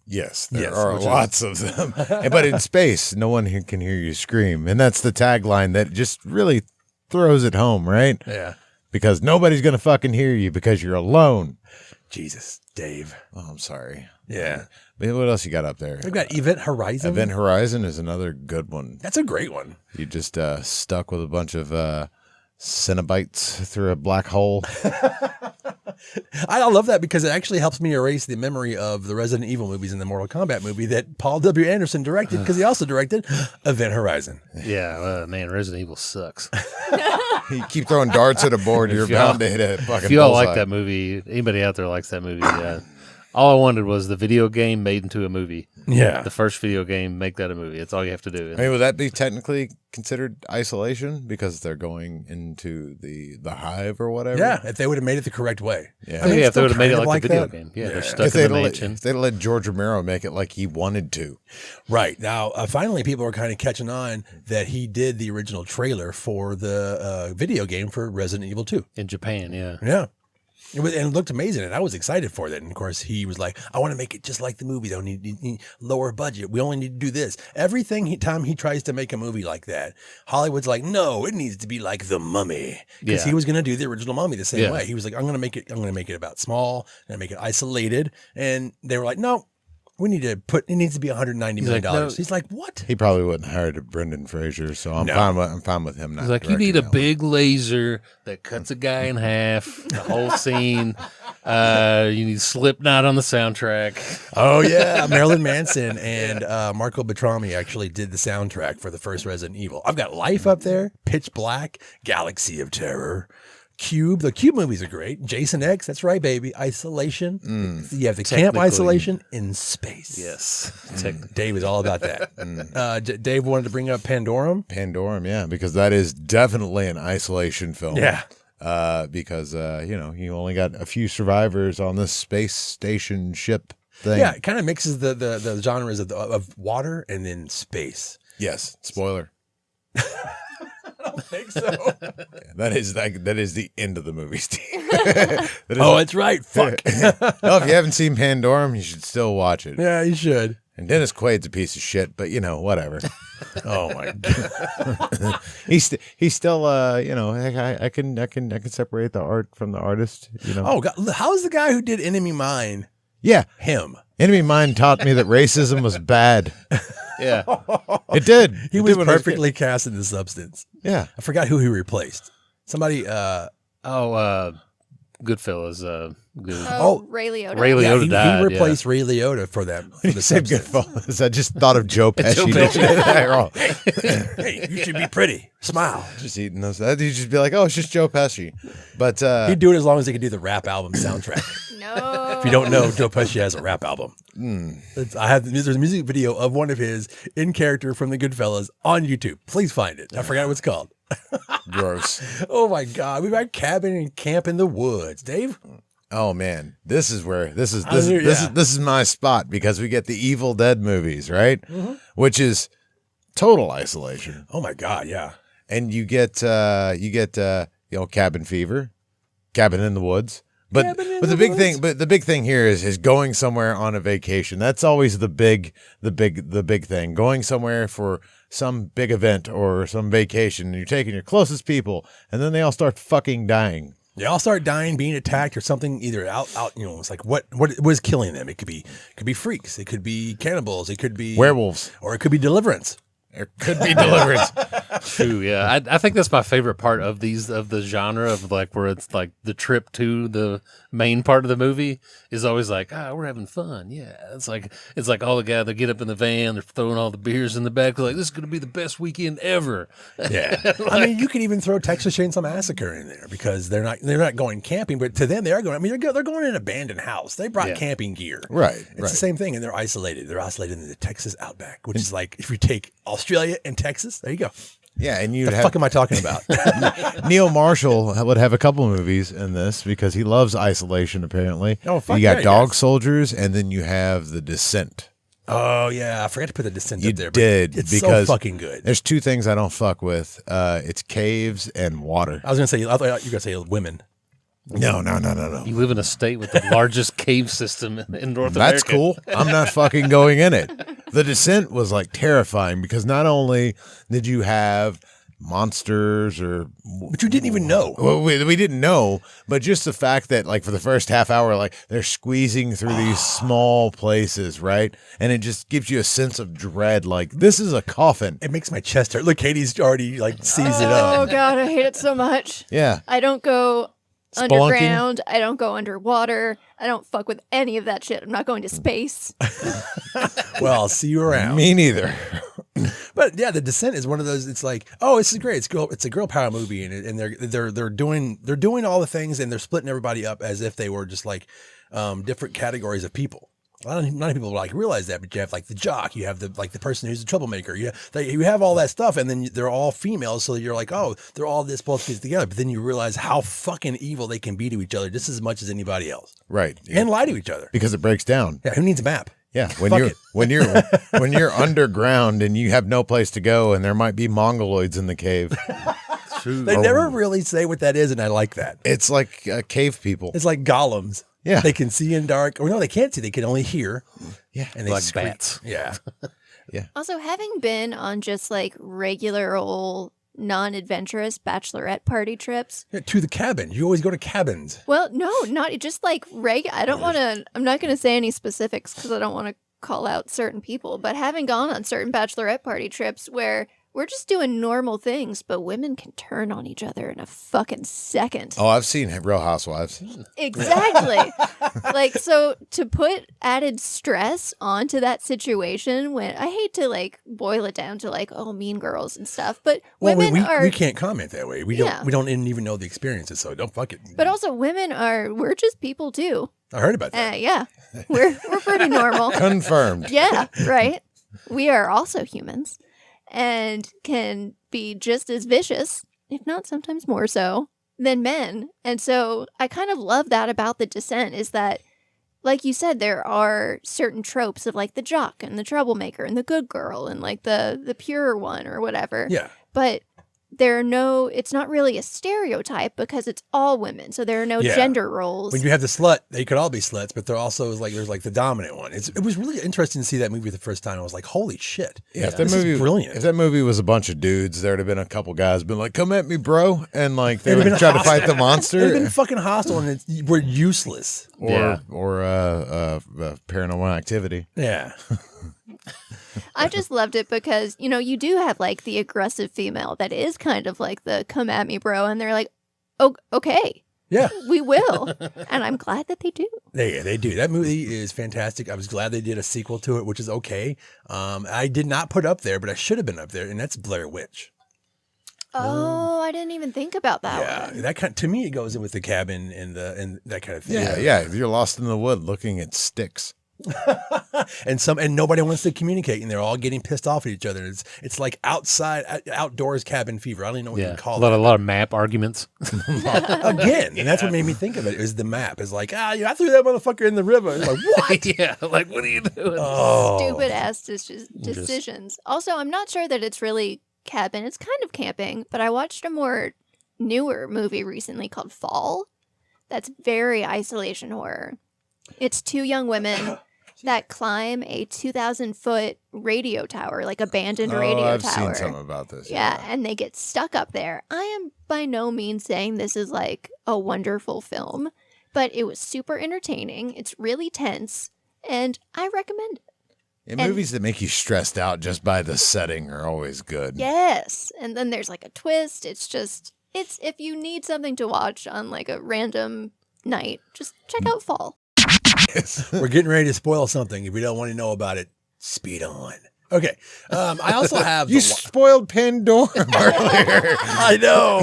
Yes, there
Yes,
are
which is-
lots of them. But in space, no one can hear you scream. And that's the tagline that just really throws it home, right?
Yeah.
Because nobody's going to fucking hear you because you're alone.
Jesus, Dave.
Oh, I'm sorry.
Yeah.
Maybe what else you got up there?
We've got Event Horizon.
Event Horizon is another good one.
That's a great one.
You just stuck with a bunch of Cenobites through a black hole.
I love that because it actually helps me erase the memory of the Resident Evil movies and the Mortal Kombat movie that Paul W. Anderson directed, because he also directed Event Horizon.
Yeah, man, Resident Evil sucks.
You keep throwing darts at a board, you're
y'all-
bound to hit a fucking
If you all
bullseye.
like that movie, anybody out there likes that movie, yeah. All I wanted was the video game made into a movie.
Yeah.
The first video game, make that a movie. That's all you have to do.
I mean, would that be technically considered isolation because they're going into the hive or whatever?
Yeah, if they would have made it the correct way.
Yeah.
I mean,
yeah,
it's
if they
still
would have made it
kind of
like the video
that.
game. Yeah,
Yeah.
they're
If
stuck in
they'd
the
let,
mansion.
if they'd let George Romero make it like he wanted to.
Right. Now, finally, people are kind of catching on that he did the original trailer for the video game for Resident Evil 2.
In Japan, yeah.
Yeah. And it looked amazing, and I was excited for that. And of course, he was like, "I want to make it just like the movie. Though, need lower budget. We only need to do this." Time he tries to make a movie like that, Hollywood's like, "No, it needs to be like The Mummy," because
Yeah.
he was going to do the original Mummy the same
Yeah.
way. He was like, "I'm going to make it about small, and make it isolated." And they were like, "No, We need to put. It needs to be $190 million.
like, no.
He's like, what?
He probably wouldn't hire Brendan Fraser, so I'm fine with him not.
He's like, you need a
directing that one.
big laser that cuts a guy in half, the whole scene. You need Slipknot on the soundtrack.
Oh yeah, Marilyn Manson and Marco Beltrami actually did the soundtrack for the first Resident Evil. I've got Life up there, Pitch Black, Galaxy of Terror, Cube. The Cube movies are great. Jason X, that's right, baby. Isolation. You have the camp isolation in space.
Yes.
Dave is all about that. Dave wanted to bring up Pandorum.
Pandorum, yeah, because that is definitely an isolation film.
Yeah.
Because you only got a few survivors on this space station ship thing.
Yeah, it kind of mixes the genres of water and then space.
Yes. Spoiler.
I don't think so.
That is the end of the movie, Steve.
That's right. Fuck.
Well, if you haven't seen Pandorum, you should still watch it.
Yeah, you should.
And Dennis Quaid's a piece of shit, but whatever.
Oh my god.
He's still I can separate the art from the artist.
Oh god, how's the guy who did Enemy Mine?
Yeah,
Him.
Enemy Mine taught me that racism was bad.
Yeah.
It did.
He was perfectly cast in The Substance.
Yeah.
I forgot who he replaced. Somebody.
Goodfellas.
Ray Liotta.
Ray Liotta died.
He replaced Ray Liotta for that. For
When
the
you said
Substance.
Goodfellas, I just thought of Joe Pesci.
Joe Pesci.
Hey, you should be pretty. Smile.
Just eating those. You'd just be like, oh, it's just Joe Pesci. But
He'd do it as long as he could do the rap album soundtrack.
No.
If you don't know, Joe Pesci has a rap album. There's a music video of one of his in character from the Goodfellas on YouTube. Please find it. I forgot what it's called.
gross.
Oh my God, we got cabin and camp in the woods, Dave.
Oh man, this is my spot because we get the Evil Dead movies, right? Which is total isolation.
Oh my God, yeah.
And you get cabin fever, cabin in the woods. But the big thing here is going somewhere on a vacation. That's always the big thing. Going somewhere for some big event or some vacation, and you're taking your closest people, and then they all start fucking dying.
They all start dying, being attacked, or something. Either out. It's like what is killing them? It could be freaks. It could be cannibals. It could be
Werewolves,
or it could be deliverance.
There could be deliverance.
True, yeah. I think that's my favorite part of the genre of like where it's like the trip to the main part of the movie is always like, we're having fun. Yeah. It's like all the guys that get up in the van, they're throwing all the beers in the back. They're like, this is gonna be the best weekend ever.
Yeah. I mean, you can even throw Texas Chainsaw Massacre in there because they're not going camping, but to them they are going. I mean, they're going in an abandoned house. They brought camping gear.
Right.
It's the same thing, and they're isolated. They're isolated in the Texas outback, which is like if you take Australia and Texas, there you go.
Yeah, and
The fuck am I talking about?
Neil Marshall would have a couple movies in this because he loves isolation. Apparently,
Oh, fuck
you got
yeah,
Dog
yes.
Soldiers, and then you have The Descent.
Oh yeah, I forgot to put the Descent
You
up there. But
did
it's
because
so fucking good.
There's two things I don't fuck with. It's caves and water.
I was gonna say, I thought you were gonna say women.
No.
You live in a state with the largest cave system in North America.
That's cool. I'm not fucking going in it. The Descent was like terrifying because not only did you have monsters
But you didn't even know.
well, we didn't know, but just the fact that like for the first half hour, like they're squeezing through these small places, right? And it just gives you a sense of dread. Like this is a coffin.
It makes my chest hurt. Look, Katie's already like sees it
Oh
up.
God, I hate it so much.
Yeah.
I don't go
Spelunking?
underground. I don't go underwater. I don't fuck with any of that shit. I'm not going to space.
Well, I'll see you around.
Me neither.
But yeah, The Descent is one of those. It's like, oh, this is great. It's a girl power movie, and they're doing all the things, and they're splitting everybody up as if they were just like different categories of people. Not many people like realize that, but you have like the jock, you have the person who's a troublemaker, you have all that stuff, and then they're all females, so you're like, oh, they're all this supposed to be together, but then you realize how fucking evil they can be to each other just as much as anybody else,
Right.
and lie to each other.
Because it breaks down.
Yeah, who needs a map?
Yeah,
Fuck
when you're underground and you have no place to go, and there might be mongoloids in the cave.
They never really say what that is, and I like that.
It's like cave people.
It's like golems.
Yeah.
They can see in dark. Or no, they can't see. They can only hear.
Yeah,
And they
Like
scream.
bats.
Yeah.
Also, having been on just like regular old non-adventurous bachelorette party trips.
Yeah, to the cabin. You always go to cabins.
Well, no, not just like I'm not going to say any specifics because I don't want to call out certain people, but having gone on certain bachelorette party trips where we're just doing normal things, but women can turn on each other in a fucking second.
Oh, I've seen Real Housewives.
Exactly. Like, so to put added stress onto that situation, when I hate to like boil it down to like, oh, Mean Girls and stuff, but women are.
We can't comment that way. We don't even know the experiences, so don't fuck it.
But also, we're just people too.
I heard about that.
Yeah, we're pretty normal.
Confirmed.
Yeah, right. We are also humans and can be just as vicious, if not sometimes more so, than men. And so I kind of love that about The Descent is that, like you said, there are certain tropes of like the jock and the troublemaker and the good girl and like the pure one or whatever.
Yeah.
But it's not really a stereotype because it's all women. So there are no gender roles.
When you have the slut, they could all be sluts, but there also is like, there's like the dominant one. It was really interesting to see that movie the first time. I was like, holy shit.
Yeah, if that movie,
brilliant.
If that movie was a bunch of dudes, there'd have been a couple guys been like, come at me, bro. And like, they would try to fight the monster.
It would have been fucking hostile and we're useless.
Or paranormal activity.
Yeah.
I just loved it because, you do have like the aggressive female that is kind of like the come at me, bro. And they're like, oh, okay.
Yeah.
We will. And I'm glad that they do.
They do. That movie is fantastic. I was glad they did a sequel to it, which is okay. I did not put up there, but I should have been up there, and that's Blair Witch.
Oh, I didn't even think about that one.
That to me, it goes in with the cabin and that kind of thing.
Yeah. You're lost in the wood looking at sticks.
and nobody wants to communicate, and they're all getting pissed off at each other. It's like outdoors cabin fever. I don't even know what you can call it.
A lot of map arguments.
Again, and that's what made me think of it. It was the map. It's like, I threw that motherfucker in the river. It's like, what?
Yeah, like what are you doing?
Oh.
Stupid ass decisions. Also, I'm not sure that it's really cabin. It's kind of camping, but I watched a more newer movie recently called Fall. That's very isolation horror. It's two young women that climb a 2,000-foot radio tower, like abandoned radio
I've
tower.
seen something about this.
Yeah, and they get stuck up there. I am by no means saying this is like a wonderful film, but it was super entertaining. It's really tense, and I recommend it.
Movies that make you stressed out just by the setting are always good.
Yes, and then there's like a twist. It's if you need something to watch on like a random night, just check out Fall.
We're getting ready to spoil something. If you don't want to know about it, speed on. Okay. I also have
you spoiled Pandora earlier.
I know.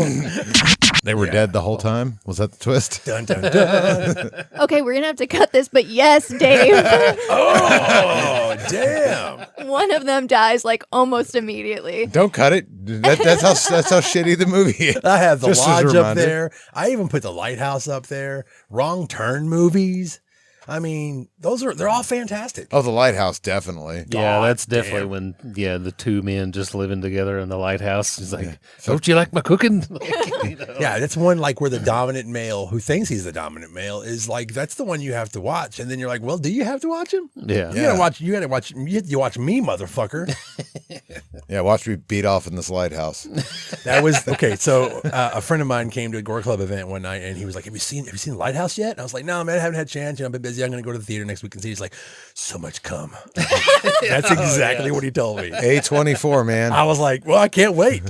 They were dead the whole time? Was that the twist?
Dun, dun, dun.
Okay, we're going to have to cut this, but yes, Dave.
Oh, damn.
One of them dies like almost immediately.
Don't cut it. That's how shitty the movie is.
I have the
Just as a
Lodge up
reminder.
there. I even put the Lighthouse up there. Wrong Turn movies. I mean, they're all fantastic.
Oh, the Lighthouse, definitely.
Yeah, that's
damn.
definitely when the two men just living together in the lighthouse. He's like, don't you like my cooking?
Yeah, that's one like where the dominant male who thinks he's the dominant male is like, that's the one you have to watch. And then you're like, well, do you have to watch him?
Yeah.
You gotta watch me, motherfucker.
Yeah, watch me beat off in this lighthouse.
That was okay. So a friend of mine came to a GORE CLUB event one night, and he was like, "Have you seen Lighthouse yet?" And I was like, "No, man, I haven't had a chance. I've been busy. I'm going to go to the theater next week and see." He's like, "So much cum." That's exactly what he told me.
A24, man.
I was like, "Well, I can't wait."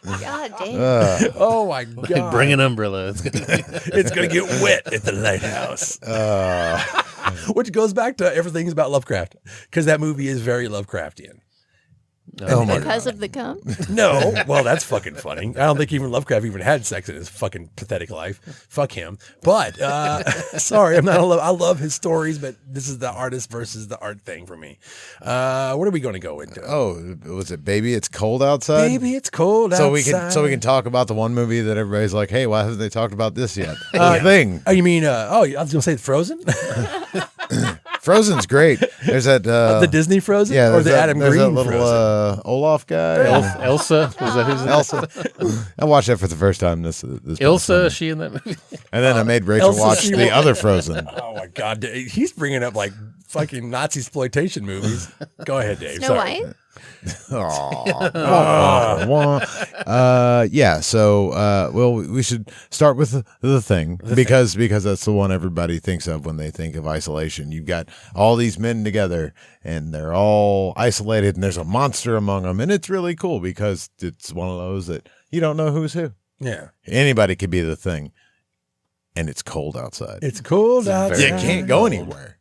God damn.
Oh my god!
Bring an umbrella.
It's gonna get wet at the Lighthouse. Which goes back to everything's about Lovecraft, because that movie is very Lovecraftian.
Oh my
Because of the cum?
No, well, that's fucking funny. I don't think even Lovecraft even had sex in his fucking pathetic life. Fuck him. But sorry, I'm not. I love his stories, but this is the artist versus the art thing for me. What are we going to go into?
Oh, was it Baby It's Cold Outside?
Baby, it's cold outside.
So we can talk about the one movie that everybody's like, hey, why haven't they talked about this yet? Thing.
Oh, you mean? I was going to say Frozen.
Frozen's great. There's that
The Disney Frozen,
yeah,
or the
that,
Adam
there's
Green
that little
Frozen.
Elsa,
Olaf guy.
was that his name?
Elsa. I watched that for the first time this
Ilsa, is she in that movie?
and then I made Rachel
Elsa,
watch
she
the
wa-
other Frozen.
Oh my God, he's bringing up like fucking Nazi exploitation movies. Go ahead, Dave.
Snow
Sorry.
White?
Yeah. So, well, we should start with the thing because that's the one everybody thinks of when they think of isolation. You've got all these men together and they're all isolated and there's a monster among them. And it's really cool because it's one of those that you don't know who's who.
Yeah.
Anybody could be the thing. And it's cold outside.
It's cold outside.
You can't go anywhere.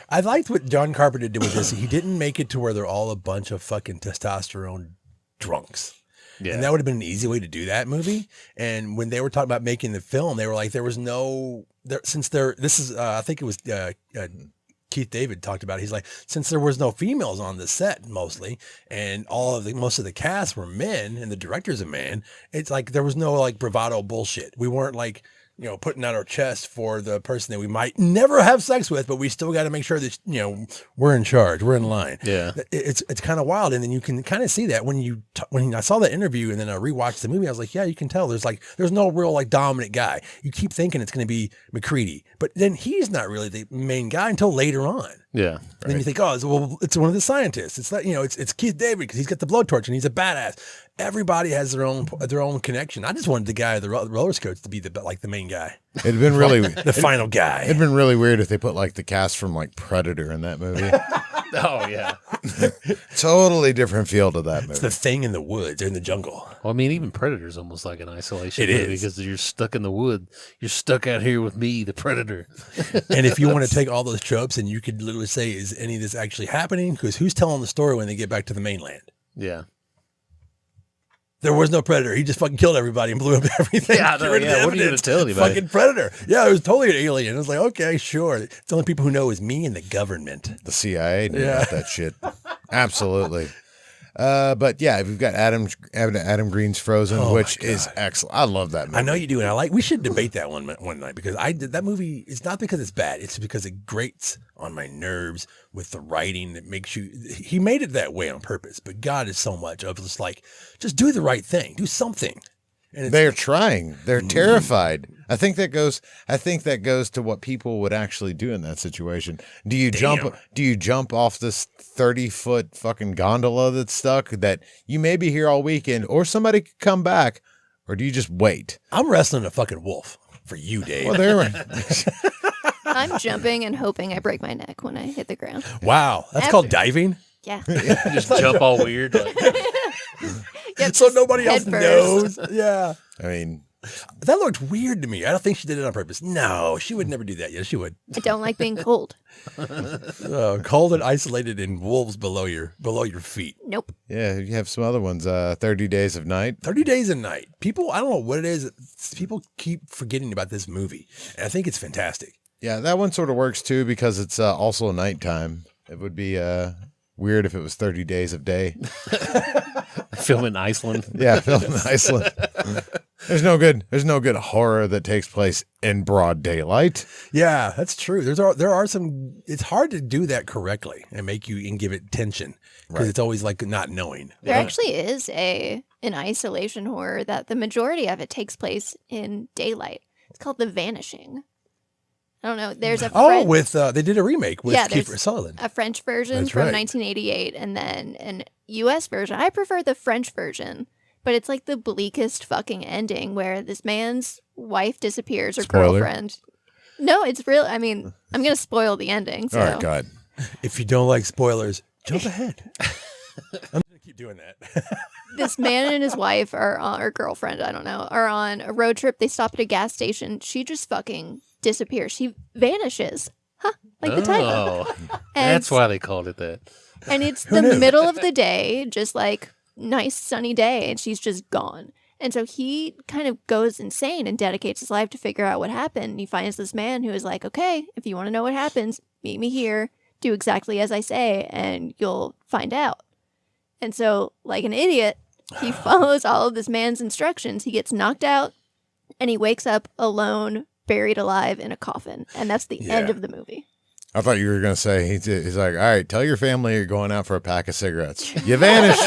I liked what John Carpenter did with this. He didn't make it to where they're all a bunch of fucking testosterone drunks.
Yeah.
And that would have been an easy way to do that movie. And when they were talking about making the film, they were like, there was no, I think it was Keith David talked about it. He's like, since there was no females on the set mostly, and most of the cast were men and the director's a man, it's like there was no like bravado bullshit. We weren't like, putting out our chest for the person that we might never have sex with, but we still got to make sure that, we're in charge, we're in line.
Yeah.
It's kind of wild. And then you can kind of see that when I saw that interview and then I rewatched the movie, I was like, yeah, you can tell there's no real like dominant guy. You keep thinking it's going to be McCready, but then he's not really the main guy until later on.
Yeah.
Then you think, it's one of the scientists. It's not, it's Keith David because he's got the blowtorch and he's a badass. Everybody has their own connection. I just wanted the guy of the roller skates to be the main guy.
It'd been really
the final guy.
It'd been really weird if they put like the cast from like Predator in that movie.
Oh yeah.
Totally different feel to that movie.
It's the thing in the woods. They're in the jungle.
Well, I mean, even Predator's almost like an isolation
It
movie
is.
because you're stuck in the wood. You're stuck out here with me, the Predator.
And if you want to take all those tropes and you could literally say, is any of this actually happening? Because who's telling the story when they get back to the mainland?
Yeah.
There was no Predator. He just fucking killed everybody and blew up everything.
Yeah, what are you going to tell anybody?
Fucking Predator. Yeah, it was totally an alien. It was like, okay, sure. It's the only people who know is me and the government.
The CIA knew about that shit. Absolutely. But yeah, we've got Adam Green's Frozen, which is excellent. I love that movie.
I know you do, and we should debate that one night because I did that movie. It's not because it's bad; it's because it grates on my nerves with the writing that makes you. He made it that way on purpose, but God is so much of just like, just do the right thing, do something. And
they're trying. They're terrified. I think that goes to what people would actually do in that situation. Do you jump off this 30-foot fucking gondola that's stuck that you may be here all weekend or somebody could come back, or do you just wait?
I'm wrestling a fucking wolf for you, Dave.
Well,
I'm jumping and hoping I break my neck when I hit the ground.
Wow, that's called diving.
Yeah.
Just jump all weird. Like.
Yep,
So nobody else
head
knows. Yeah.
I mean,
that looked weird to me. I don't think she did it on purpose. No, she would never do that. Yes, she would.
I don't like being cold.
Cold and isolated and wolves below your feet.
Nope.
yeah, you have some other ones. 30 Days of Night.
30 Days a Night. People, I don't know what it is. People keep forgetting about this movie. And I think it's fantastic.
Yeah, that one sort of works too because it's also nighttime. It would be weird if it was 30 Days of Day.
Film in Iceland.
Yeah, film in Iceland. There's no good horror that takes place in broad daylight.
Yeah, that's true. There are some. It's hard to do that correctly and give it tension because it's always like not knowing.
There actually is an isolation horror that the majority of it takes place in daylight. It's called The Vanishing. I don't know. There's a
they did a remake with Kiefer
there's
Sutherland.
a French version
That's
from
right.
1988 and then an US version. I prefer the French version, but it's like the bleakest fucking ending where this man's wife disappears or
Spoiler.
girlfriend. No, it's real. I mean, I'm going to spoil the ending. So.
All right, God.
If you don't like spoilers, jump ahead. I'm gonna keep doing that.
This man and his wife or girlfriend, I don't know, are on a road trip. They stop at a gas station. She just fucking disappears. She vanishes. Huh? Like the title.
Oh,
And-
that's why they called it that.
And it's the middle of the day, just like nice sunny day, and she's just gone. And so he kind of goes insane and dedicates his life to figure out what happened. And he finds this man who is like, okay, if you want to know what happens, meet me here, do exactly as I say, and you'll find out. And so, like an idiot, he follows all of this man's instructions. He gets knocked out, and he wakes up alone, buried alive in a coffin. And that's the end of the movie.
I thought you were going to say, he's like, all right, tell your family you're going out for a pack of cigarettes. You vanished.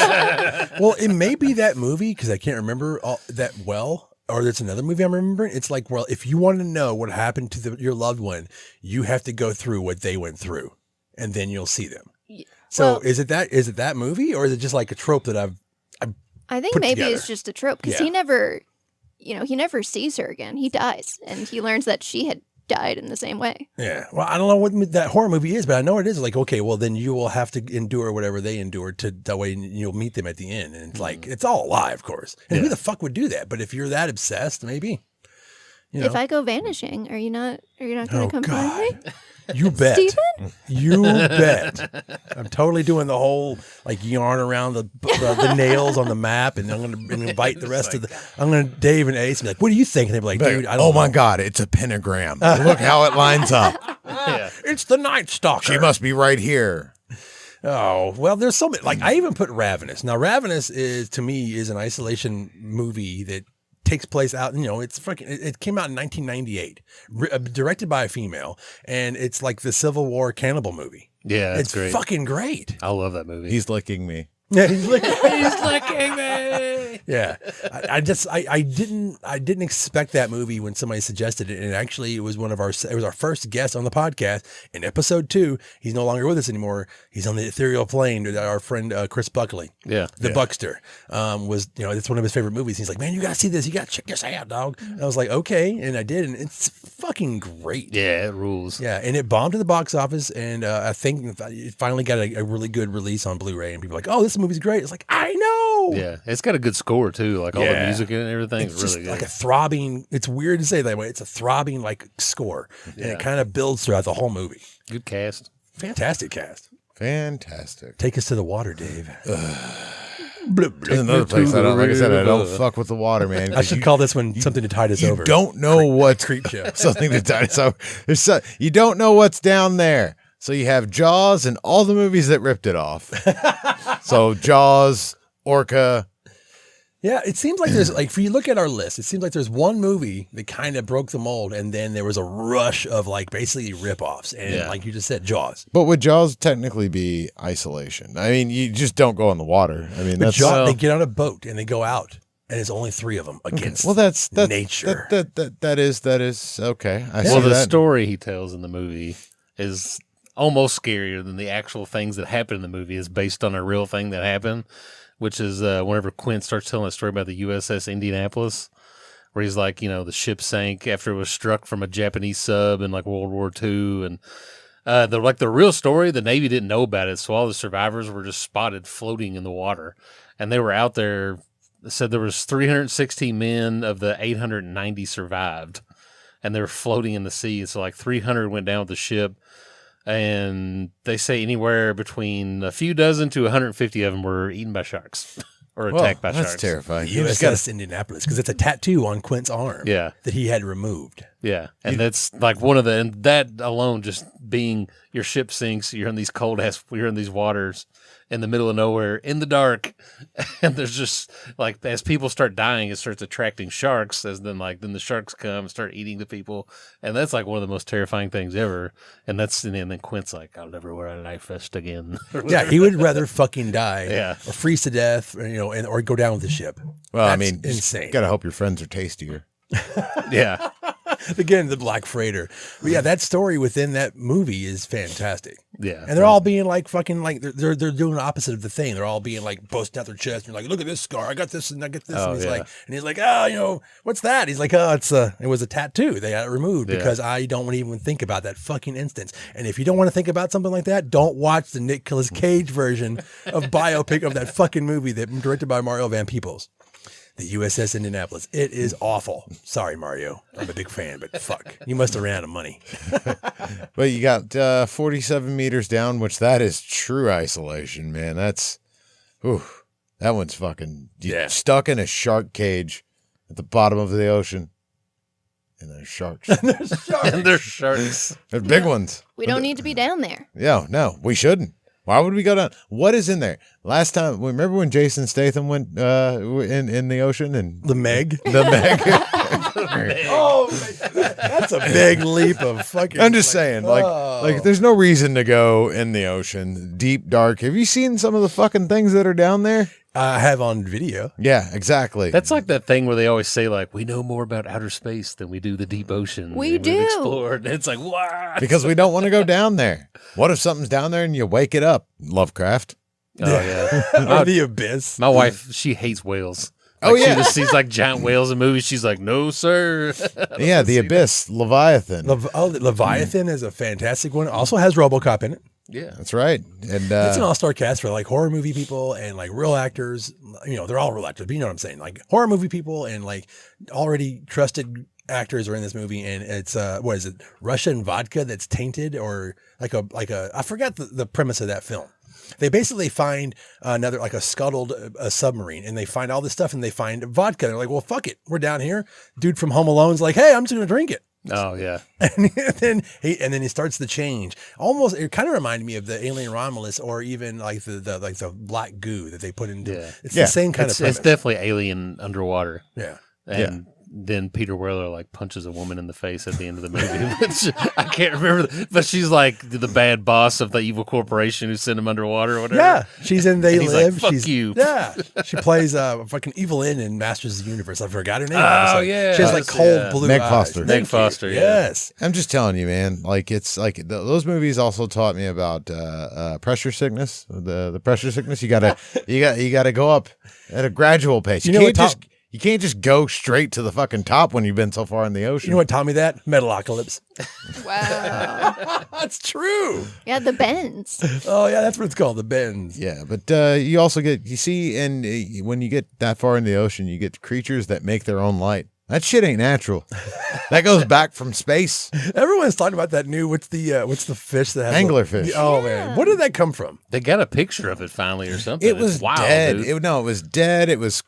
Well, it may be that movie because I can't remember that well. Or there's another movie I'm remembering. It's like, well, if you want to know what happened to your loved one, you have to go through what they went through, and then you'll see them. So
Well-
is it that movie, or is it just like a trope that
I think
put
maybe
together?
it's just a trope because
Yeah.
he never, he never sees her again. He dies, and he learns that she had died in the same way.
Yeah. Well, I don't know what that horror movie is, but I know it is like, okay, well then you will have to endure whatever they endured to that way you'll meet them at the end. And it's like, it's all a lie, of course. And who the fuck would do that? But if you're that obsessed, maybe.
If I go vanishing, are you not going to come find me?
You bet.
Steven?
You bet. I'm totally doing the whole like yarn around the nails on the map, and I'm gonna bite the rest of the. I'm gonna Dave and Ace and be like, "What do you think?" And they'll be like, "Dude, I don't
oh
know.
my God, it's a pentagram. Look how it lines up.
It's the Night Stalker."
She must be right here.
Oh, well, there's so many. Like, I even put Ravenous. Now, Ravenous to me is an isolation movie that takes place out, it came out in 1998, directed by a female, and it's like the Civil War cannibal movie.
Yeah,
It's
great.
fucking great.
I love that movie.
He's licking me.
Yeah, he's licking me. Yeah, I didn't expect that movie when somebody suggested it, and actually it was our first guest on the podcast in episode 2. He's no longer with us anymore. He's on the ethereal plane. Our friend Chris Buckley,
Yeah.
the Buckster, was it's one of his favorite movies. He's like, man, you gotta see this. You gotta check this out, dog. And I was like, okay, and I did, and it's fucking great.
Yeah, it rules.
Yeah, and it bombed at the box office, and I think it finally got a really good release on Blu-ray, and people are like, oh, this movie's great. It's like, I know.
Yeah, it's got a good score too. Like all the music and everything
It's
is
just
really good.
like a throbbing. It's weird to say that way. It's a throbbing like score, and
Yeah.
it kind of builds throughout the whole movie.
Good cast.
Fantastic cast.
Fantastic.
Take us to the water, Dave.
There's another place I don't, like I said, I don't fuck with the water, man.
I
'cause
should call this one something to tide us
you
over.
don't know what's
Creep show.
something to tide us over. You don't know what's down there. So you have Jaws and all the movies that ripped it off. So Jaws, Orca.
Yeah, it seems like there's like, if you look at our list, it seems like there's one movie that kind of broke the mold, and then there was a rush of like basically rip-offs, and like you just said, Jaws.
But would Jaws technically be isolation? I mean, you just don't go in the water. I mean,
But
that's
Jaws, they get on a boat and they go out, and there's only 3 of them against.
well, that's
nature.
That is okay. I see
Well, the
that.
story he tells in the movie is almost scarier than the actual things that happen in the movie. Is based on a real thing that happened, which is whenever Quint starts telling a story about the USS Indianapolis, where he's like, the ship sank after it was struck from a Japanese sub in like World War II, and the real story, the Navy didn't know about it, so all the survivors were just spotted floating in the water, and they were out there. Said there was 316 men of the 890 survived, and they were floating in the sea. So like 300 went down with the ship. And they say anywhere between a few dozen to 150 of them were eaten by sharks or attacked by
That's
sharks.
terrifying. You just got
USS Indianapolis, because it's a tattoo on Quint's arm.
Yeah.
that he had removed.
Yeah. And that's like one of and that alone, just being your ship sinks, you're in these you're in these waters in the middle of nowhere in the dark. And there's just like, as people start dying, it starts attracting sharks, then the sharks come and start eating the people. And that's like one of the most terrifying things ever. And then Quint's like, I'll never wear a life vest again.
Yeah, he would rather fucking die,
Yeah.
or freeze to death, or go down with the ship.
well, I
That's
mean,
insane.
Got to hope your friends are tastier.
Yeah.
Again, the Black Freighter. But yeah, that story within that movie is fantastic.
Yeah.
And they're all being like fucking like they're doing the opposite of the thing. They're all being like boasting out their chest. And you're like, look at this scar. I got this and I get this.
Oh,
and he's
yeah.
like, oh, what's that? He's like, oh, it was a tattoo. They got it removed
Yeah.
because I don't want to even think about that fucking instance. And if you don't want to think about something like that, don't watch the Nicolas Cage version of biopic of that fucking movie that directed by Mario Van Peebles. The USS Indianapolis. It is awful. Sorry, Mario. I'm a big fan, but fuck. You must have ran out of money.
But you got 47 meters down, which that is true isolation, man. That one's fucking stuck in a shark cage at the bottom of the ocean. And there's sharks.
And there's sharks.
They're big ones.
We don't need to be down there.
Yeah, no, we shouldn't. Why would we go down? What is in there? Last time, remember when Jason Statham went in the ocean and
The Meg.
the Meg?
Oh, that's a big leap of fucking.
I'm just saying, like, there's no reason to go in the ocean, deep, dark. Have you seen some of the fucking things that are down there?
I have on video.
Yeah, exactly.
That's like that thing where they always say, like, we know more about outer space than we do the deep ocean.
We
and
do.
We've explored. It's like, what?
because we don't want to go down there. What if something's down there and you wake it up? Lovecraft.
Oh, yeah.
Or the abyss.
My wife, she hates whales.
Oh,
Like,
yeah.
She just sees like giant whales in movies. She's like, no, sir.
Yeah, the Abyss, Leviathan.
Leviathan is a fantastic one. Also has RoboCop in it.
Yeah.
That's right. And
It's an all-star cast for like horror movie people and like real actors. You know, they're all real actors, but you know what I'm saying? Like horror movie people and like already trusted actors are in this movie. And it's what is it? Russian vodka that's tainted, or like a I forgot the premise of that film. They basically find another, like a scuttled submarine, and they find all this stuff, and they find vodka. They're like, well, fuck it. We're down here. Dude from Home Alone's like, hey, I'm just going to drink it.
Oh, yeah.
And then he starts to change. Almost, it kind of reminded me of the Alien Romulus, or even like the black goo that they put into.
Yeah.
It's the same kind of
It's
premise.
definitely alien underwater.
Yeah.
And then Peter Weller like punches a woman in the face at the end of the movie. Which I can't remember, but she's like the bad boss of the evil corporation who sent him underwater or whatever.
Yeah, she's in They
And he's like,
Live.
"Fuck
she's
you."
Yeah, she plays fucking evil in Masters of the Universe. I forgot her name.
Oh, yeah.
she has like
Yes,
cold
yeah.
blue
Meg
eyes.
Foster.
Meg Foster, yeah.
Yes.
I'm just telling you, man. Like it's like those movies also taught me about pressure sickness. The pressure sickness. You gotta go up at a gradual pace.
You know what
You can't just go straight to the fucking top when you've been so far in the ocean.
You know what taught me that? Metalocalypse.
Wow.
That's true.
Yeah, the bends.
Oh yeah, that's what it's called, the bends.
Yeah, but you also see, and when you get that far in the ocean, you get creatures that make their own light. That shit ain't natural. That goes back from space.
Everyone's talking about that new. What's the fish that has
Anglerfish.
Oh man, where did that come from?
They got a picture of it finally or something.
It was
It's wild,
dead.
dude.
It was dead. It was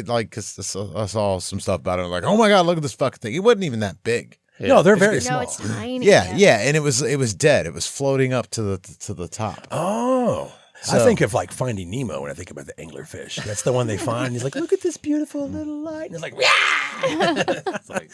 like, cause I saw some stuff about it. Like, oh my god, look at this fucking thing. It wasn't even that big.
Yeah.
No, they're very
No,
small.
it's tiny.
Yeah, and it was dead. It was floating up to the top.
Oh. I
So-
think of like Finding Nemo when I think about the anglerfish. That's the one they find. He's like, look at this beautiful little light. And it's like,
It's like,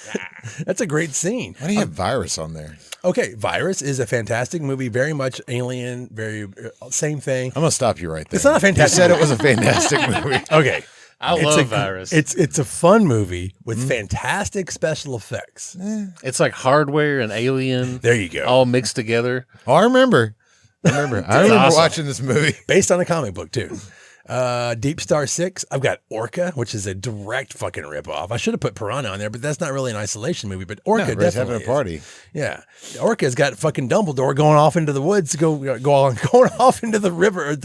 that's a great scene.
Why do you have virus on there?
Okay, Virus is a fantastic movie. Very much alien. Very same thing.
I'm gonna stop you right there.
It's not a fantastic.
You said it was a fantastic movie.
Okay.
I
It's
love
a-
Virus.
It's a fun movie with fantastic special effects.
It's like Hardware and Alien
There you go.
all mixed together.
Oh, I remember
awesome.
watching this movie.
Based on a comic book too. Deep Star 6. I've got Orca, which is a direct fucking ripoff. I should have put Piranha on there, but that's not really an isolation movie. But Orca
Everybody's
definitely
having a party.
is. Yeah, Orca's got fucking Dumbledore going off into the woods to going off into the river, or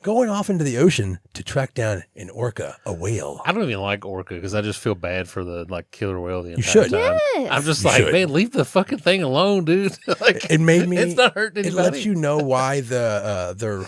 going off into the ocean to track down an orca, a whale.
I don't even like Orca because I just feel bad for the like killer whale the entire
should.
time.
Yes.
I'm just
You
like,
should.
man, leave the fucking thing alone, dude. Like,
It made me.
It's not hurting
It
anybody.
lets you know why their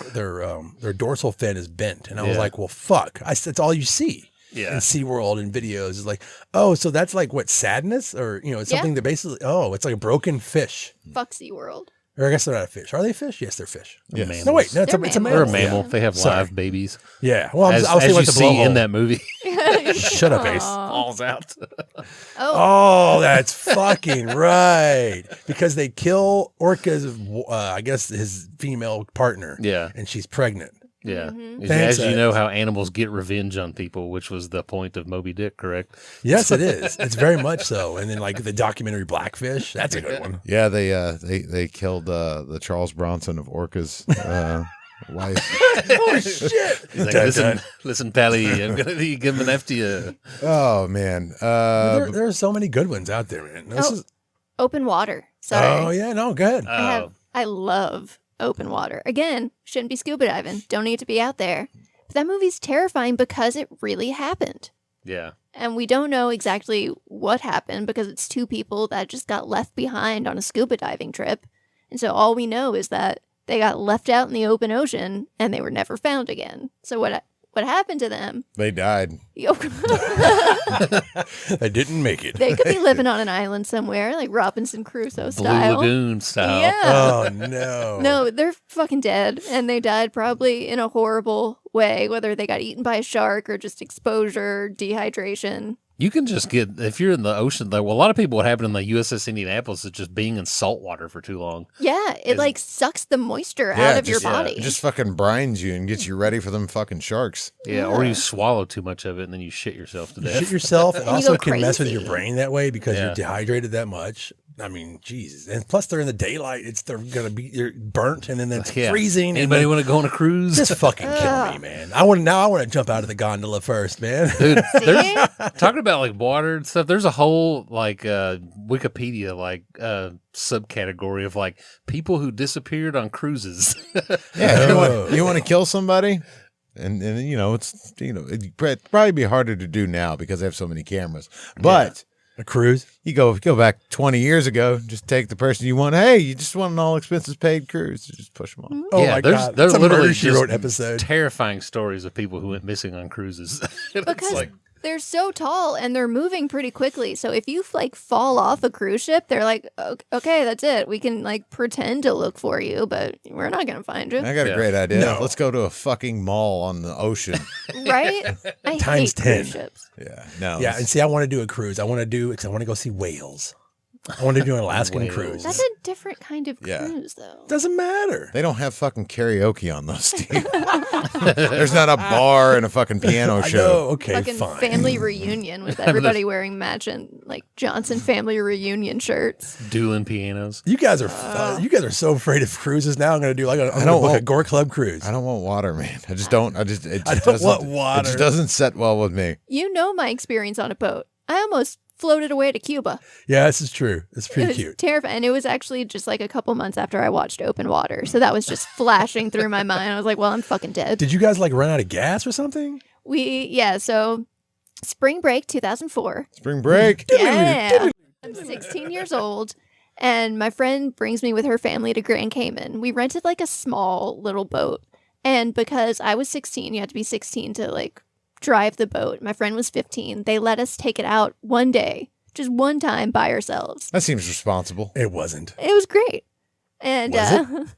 dorsal fin is bent, and I was
Yeah.
like, well, fuck. That's all you see.
Yeah.
In SeaWorld and videos is like, oh, so that's like what, sadness, or it's something that basically, it's like a broken fish.
Foxy World.
Or I guess they're not a fish. Are they fish? Yes, they're fish.
Yes.
No, wait, no, it's a
They're
mammal.
They're a
mammals.
mammal.
Yeah.
They have
Sorry.
live babies.
Yeah. Well,
As,
I'll say
as
what
you
the
see in
blowhole.
that movie,
Shut up, Ace.
falls out.
Oh, that's fucking right. Because they kill Orca's, I guess, his female partner.
Yeah.
And she's pregnant.
Yeah.
Thanks,
As you know how animals get revenge on people, which was the point of Moby Dick, correct?
Yes, it is. It's very much so. And then like the documentary Blackfish, that's a good one.
Yeah, they killed the Charles Bronson of Orca's wife.
Oh shit!
He's like,
Dun,
listen, Pally, I'm gonna give him an F to you.
Oh man,
there are so many good ones out there, man. This is.
Open water. Sorry.
Oh yeah, no, go ahead.
Oh,
I love open water. Again, shouldn't be scuba diving. Don't need to be out there. But that movie's terrifying because it really happened.
yeah.
And we don't know exactly what happened because it's two people that just got left behind on a scuba diving trip. And so all we know is that they got left out in the open ocean and they were never found again. So what happened to them?
they died.
I didn't make it.
They could be living on an island somewhere, like Robinson Crusoe
Blue
style.
Lagoon style.
Yeah.
Oh no.
No, they're fucking dead, and they died probably in a horrible way, whether they got eaten by a shark or just exposure, dehydration.
You can just get, if you're in the ocean, though, well, a lot of people, what happened in the USS Indianapolis is just being in salt water for too long.
Yeah, it like sucks the moisture out of your body.
Just fucking brines you and gets you ready for them fucking sharks.
Yeah, or you swallow too much of it and then you shit yourself to
You
death.
shit yourself. It
And you
also
go
can mess with
crazy.
your brain that way because
Yeah.
you're dehydrated that much. I mean, Jesus. And plus they're in the daylight. They're going to be you're burnt and then it's freezing.
Anybody
and
want to go on a cruise?
just fucking kill me, man. I want to jump out of the gondola first, man.
Dude,
See?
talking about like water and stuff, there's a whole like Wikipedia like subcategory of like people who disappeared on cruises.
Yeah, you want to kill somebody? And it'd probably be harder to do now because they have so many cameras. But
A cruise?
you go back 20 years ago, just take the person you want. Hey, you just want an all expenses paid cruise. Just push them on.
Oh
Yeah,
my
there's
God.
there's
It's a
literally
Murder, She
just
Wrote episode.
terrifying stories of people who went missing on cruises. It's
Because
like,
they're so tall and they're moving pretty quickly. So if you like fall off a cruise ship, they're like, okay, that's it. We can like pretend to look for you, but we're not going to find you.
I got a
Yeah.
great idea.
No.
Let's go to a fucking mall on the ocean.
Right? I
Times
hate cruise
10.
ships.
Yeah, no.
Yeah, and see, I want to do a cruise. I want to go see whales. I want to do an Alaskan
Whales.
cruise.
That's a different kind of
Yeah.
cruise, though.
Doesn't matter.
They don't have fucking karaoke on those, Steve. There's not a bar and a fucking piano
I
show.
know. Okay,
Fucking
fine.
family reunion with everybody wearing matching like Johnson family reunion shirts.
dueling pianos.
You guys are so afraid of cruises now. I'm going to do I'm going to
don't
book a
want-
Gore Club cruise.
I don't want water, man. I just don't. It just
don't
doesn't,
want
It
water.
just doesn't set well with me.
You know my experience on a boat. I almost floated away to Cuba.
Yeah, this is true. It's
It
pretty
was
cute.
terrifying. And it was actually just like a couple months after I watched Open Water. So that was just flashing through my mind. I was like, well, I'm fucking dead.
Did you guys like run out of gas or something?
So spring break 2004.
Spring break.
Yeah. I'm 16 years old. And my friend brings me with her family to Grand Cayman. We rented like a small little boat. And because I was 16, you had to be 16 to like drive the boat. My friend was 15. They let us take it out one day, just one time by ourselves.
That seems responsible.
It wasn't.
It was great. And
Was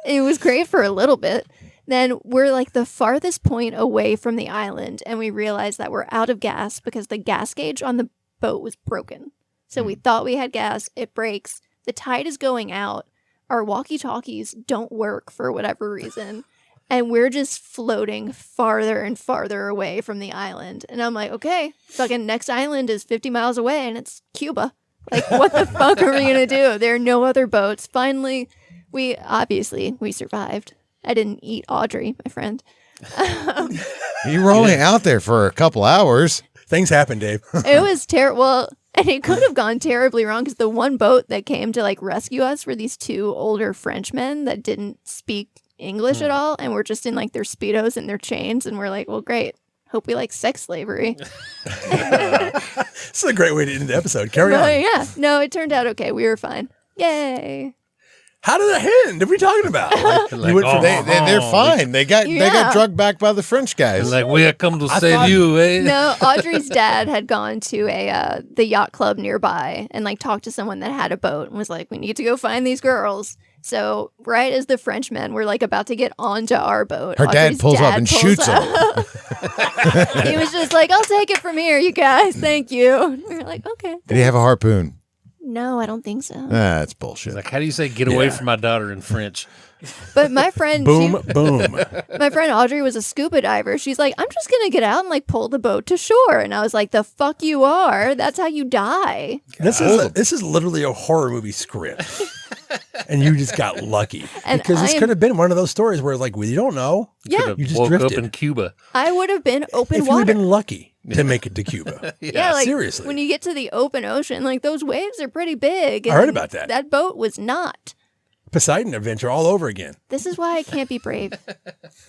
it was great for a little bit. Then we're like the farthest point away from the island, and we realized that we're out of gas because the gas gauge on the boat was broken. So we thought we had gas, it breaks, the tide is going out, our walkie-talkies don't work for whatever reason, and we're just floating farther and farther away from the island. And I'm like, okay, fucking next island is 50 miles away, and it's Cuba. Like, what the fuck are we gonna do? There are no other boats. Finally, we survived. I didn't eat Audrey, my friend.
You were only out there for a couple hours.
Things happen, Dave.
It was terrible. And it could have gone terribly wrong because the one boat that came to like rescue us were these two older Frenchmen that didn't speak English at all and were just in like their Speedos and their chains. And we're like, well, great. Hope we like sex slavery.
This is a great way to end the episode. Carry
But
on.
yeah, no, it turned out okay. We were fine. Yay.
How did that end? What are we talking about? Like,
Like,
you went from
oh,
They're fine. They got
Yeah.
drugged back by the French guys.
Like, we have come to
I
save
thought-
you, eh?
No, Audrey's dad had gone to the yacht club nearby and like talked to someone that had a boat and was like, we need to go find these girls. So right as the Frenchmen were like about to get onto our boat,
Her dad
Audrey's
pulls up and shoots him.
up. He was just like, I'll take it from here, you guys. Thank you. We were like, okay.
Did he have a harpoon?
No, I don't think so.
That's bullshit.
Like, how do you say get away
Yeah.
from my daughter in French?
But my friend,
boom, boom.
my friend Audrey was a scuba diver. She's like, I'm just gonna get out and like pull the boat to shore. And I was like, the fuck you are. That's how you die.
This is literally a horror movie script. And you just got lucky.
And
Because this
I am-
could have been one of those stories where like, well, you don't know.
Yeah,
Could've
You just
woke
drifted.
up in Cuba.
I would have been open
If you
water.
had been lucky to make it to Cuba.
Yeah, like
seriously.
when you get to the open ocean, like those waves are pretty big.
I heard
and
about that.
That boat was not.
Poseidon adventure all over again.
This is why I can't be brave.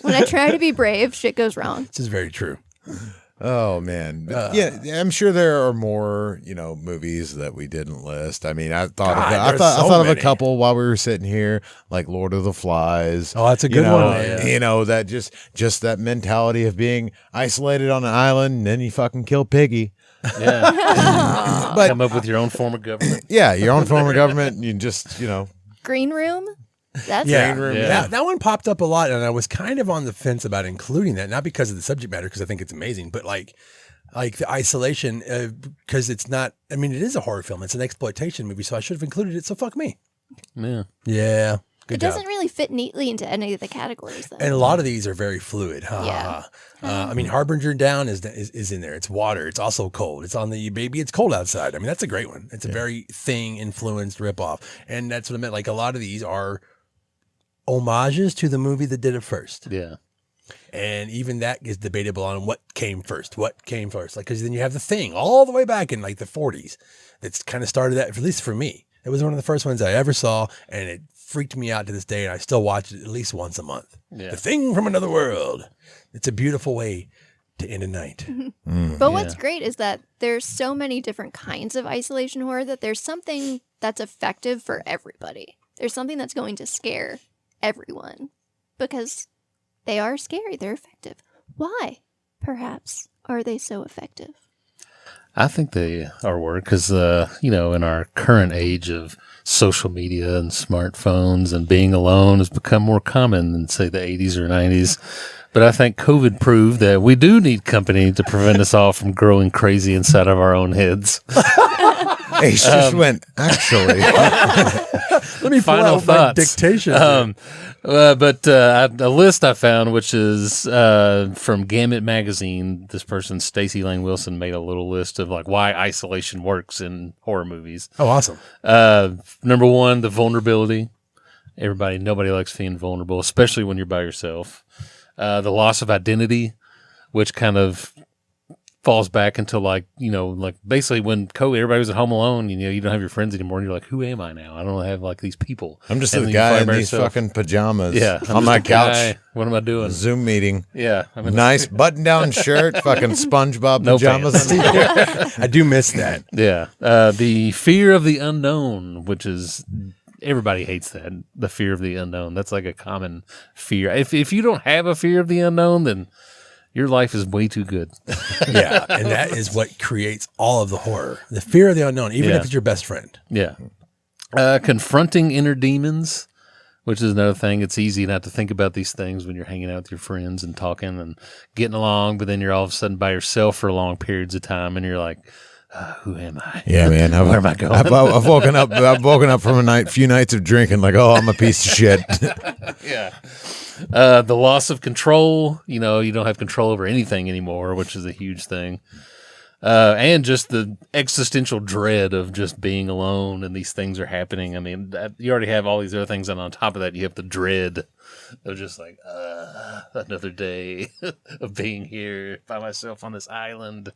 When I try to be brave, shit goes wrong.
This is very true.
Oh man, yeah, I'm sure there are more, movies that we didn't list. I mean, I thought
God,
I
there's
thought
so
of a
many.
couple while we were sitting here, like Lord of the Flies.
Oh, that's a good one, man.
That just that mentality of being isolated on an island, and then you fucking kill Piggy.
Yeah.
But
Come up with your own form of government.
yeah, your own form of government. And you just,
Green room? That's
Yeah,
room,
yeah.
yeah.
That one popped up a lot, and I was kind of on the fence about including that, not because of the subject matter, because I think it's amazing, but like, like the isolation, because it's not. I mean, it is a horror film. It's an exploitation movie, so I should have included it. So fuck me.
Yeah.
Yeah. Good
It
job.
doesn't really fit neatly into any of the categories, though.
And a lot of these are very fluid.
Yeah.
I mean, Harbinger Down is in there. It's water. It's also cold. It's on the baby. It's cold outside. I mean, that's a great one. It's a very Thing influenced ripoff, and that's what I meant. Like a lot of these are homages to the movie that did it first.
Yeah.
And even that is debatable on what came first. Like, because then you have The Thing all the way back in like the 40s. That's kind of started that, at least for me. It was one of the first ones I ever saw, and it freaked me out to this day. And I still watch it at least once a month.
Yeah.
The Thing from Another World. It's a beautiful way to end a night.
But what's great is that there's so many different kinds of isolation horror that there's something that's effective for everybody. There's something that's going to scare everyone because they are scary. They're effective. Why, perhaps, are they so effective?
I think they are work because, in our current age of social media and smartphones and being alone has become more common than, say, the 80s or 90s. But I think COVID proved that we do need company to prevent us all from growing crazy inside of our own heads.
Ace just went, actually.
Let me pull
Final
out my
thoughts.
dictation.
A list I found, which is from Gamut Magazine. This person, Stacey Lane Wilson, made a little list of like why isolation works in horror movies.
Oh, awesome.
Number one, the vulnerability. Nobody likes being vulnerable, especially when you're by yourself. The loss of identity, which kind of falls back into like basically when everybody was at home alone, you don't have your friends anymore, and you're like, who am I now? I don't have like these people.
I'm just
And
the
then you
guy
find
in
by
these
yourself.
fucking pajamas
I'm
on my
just a
couch.
guy. What am I doing?
Zoom meeting.
Yeah. I mean,
Nice button-down shirt, fucking SpongeBob
No
pajamas.
pants.
I do miss that.
Yeah. The fear of the unknown, which is everybody hates that. The fear of the unknown. That's like a common fear. If you don't have a fear of the unknown, then your life is way too good.
Yeah, and that is what creates all of the horror. The fear of the unknown, even if it's your best friend.
Yeah. Confronting inner demons, which is another thing. It's easy not to think about these things when you're hanging out with your friends and talking and getting along, but then you're all of a sudden by yourself for long periods of time, and you're like, who am I?
Yeah, man.
Where am I going?
I've woken up from a few nights of drinking like, oh, I'm a piece of shit.
Yeah. The loss of control, you don't have control over anything anymore, which is a huge thing. And just the existential dread of just being alone and these things are happening. I mean, you already have all these other things, and on top of that, you have the dread of just like, another day of being here by myself on this island,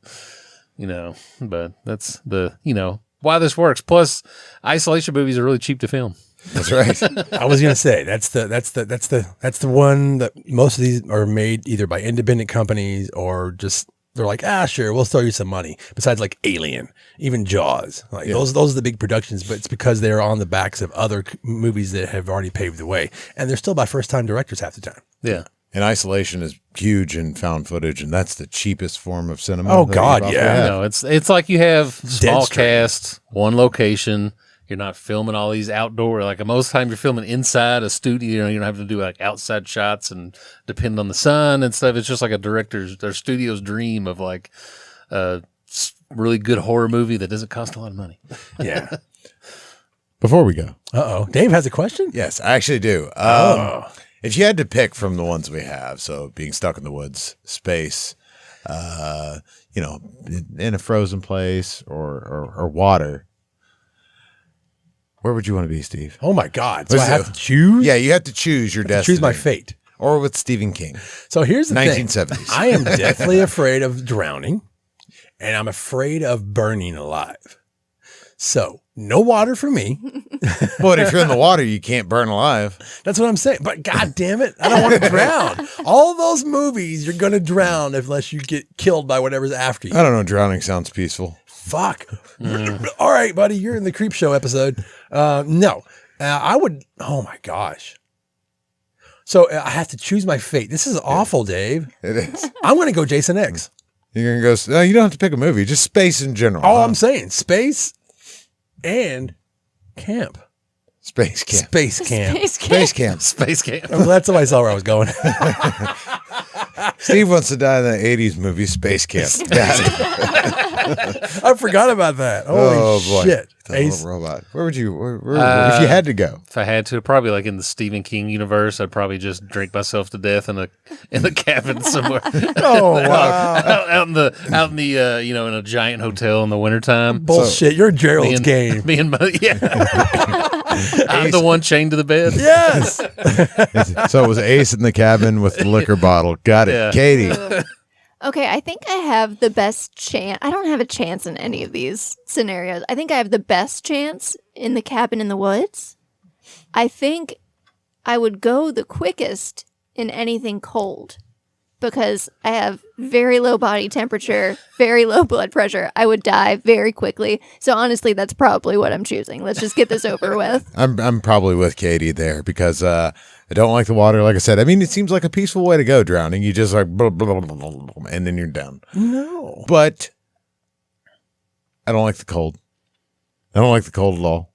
but that's why this works. Plus, isolation movies are really cheap to film.
That's right.
I was gonna say that's the one that most of these are made either by independent companies or just they're like, sure, we'll throw you some money. Besides like Alien, even Jaws, like those are the big productions, but it's because they're on the backs of other movies that have already paved the way, and they're still by first time directors half the time.
Yeah.
And isolation is huge in found footage, and that's the cheapest form of cinema.
Oh,
that
God,
you've
yeah.
offered.
It's like you have small
straight.
cast, one location. You're not filming all these outdoor. Like most of the time, you're filming inside a studio. You don't have to do like outside shots and depend on the sun and stuff. It's just like their studio's dream of like a really good horror movie that doesn't cost a lot of money.
Yeah.
Before we go,
Dave has a question.
yes, I actually do. If you had to pick from the ones we have, so being stuck in the woods, space, in a frozen place or water, where would you want to be, Steve?
Oh my God! So I
Was
have
it-
to choose.
Yeah, you have to choose your destiny.
choose my fate.
Or with Stephen King.
So here's the
1970s.
thing. I am deathly afraid of drowning, and I'm afraid of burning alive. So no water for me.
But if you're in the water, you can't burn alive.
That's what I'm saying. But God damn it, I don't want to drown. All those movies, you're going to drown unless you get killed by whatever's after you.
I don't know. Drowning sounds peaceful.
Fuck. All right, buddy, you're in the Creep Show episode. No, I would. Oh my gosh. So I have to choose my fate. This is awful, Dave.
It is.
I'm going to go Jason X.
You're going to go, no, you don't have to pick a movie, just space in general.
All I'm saying, space and camp.
Space camp.
Space camp.
Space camp.
Space camp.
Well, that's somebody saw where I was going.
Steve wants to die in the 80s movie Space Camp. Got it.
I forgot about that. Holy
boy.
shit.
The
Ace.
little robot. Where would you, if you had to go?
If I had to, probably like in the Stephen King universe, I'd probably just drink myself to death in the cabin somewhere.
Oh, wow.
out in the in a giant hotel in the wintertime.
Bullshit. You're Gerald's game.
Me and my, yeah. I'm the one chained to the bed.
Yes.
So it was Ace in the cabin with the liquor bottle. Got it.
Yeah.
Katie.
Okay, I think I have the best chance. I don't have a chance in any of these scenarios. I think I have the best chance in the cabin in the woods. I think I would go the quickest in anything cold because I have very low body temperature, very low blood pressure. I would die very quickly. So honestly, that's probably what I'm choosing. Let's just get this over with.
I'm probably with Katie there because I don't like the water. Like I said, I mean, it seems like a peaceful way to go drowning. You just like, blah, blah, blah, blah, blah, and then you're down.
No.
But I don't like the cold. I don't like the cold at all.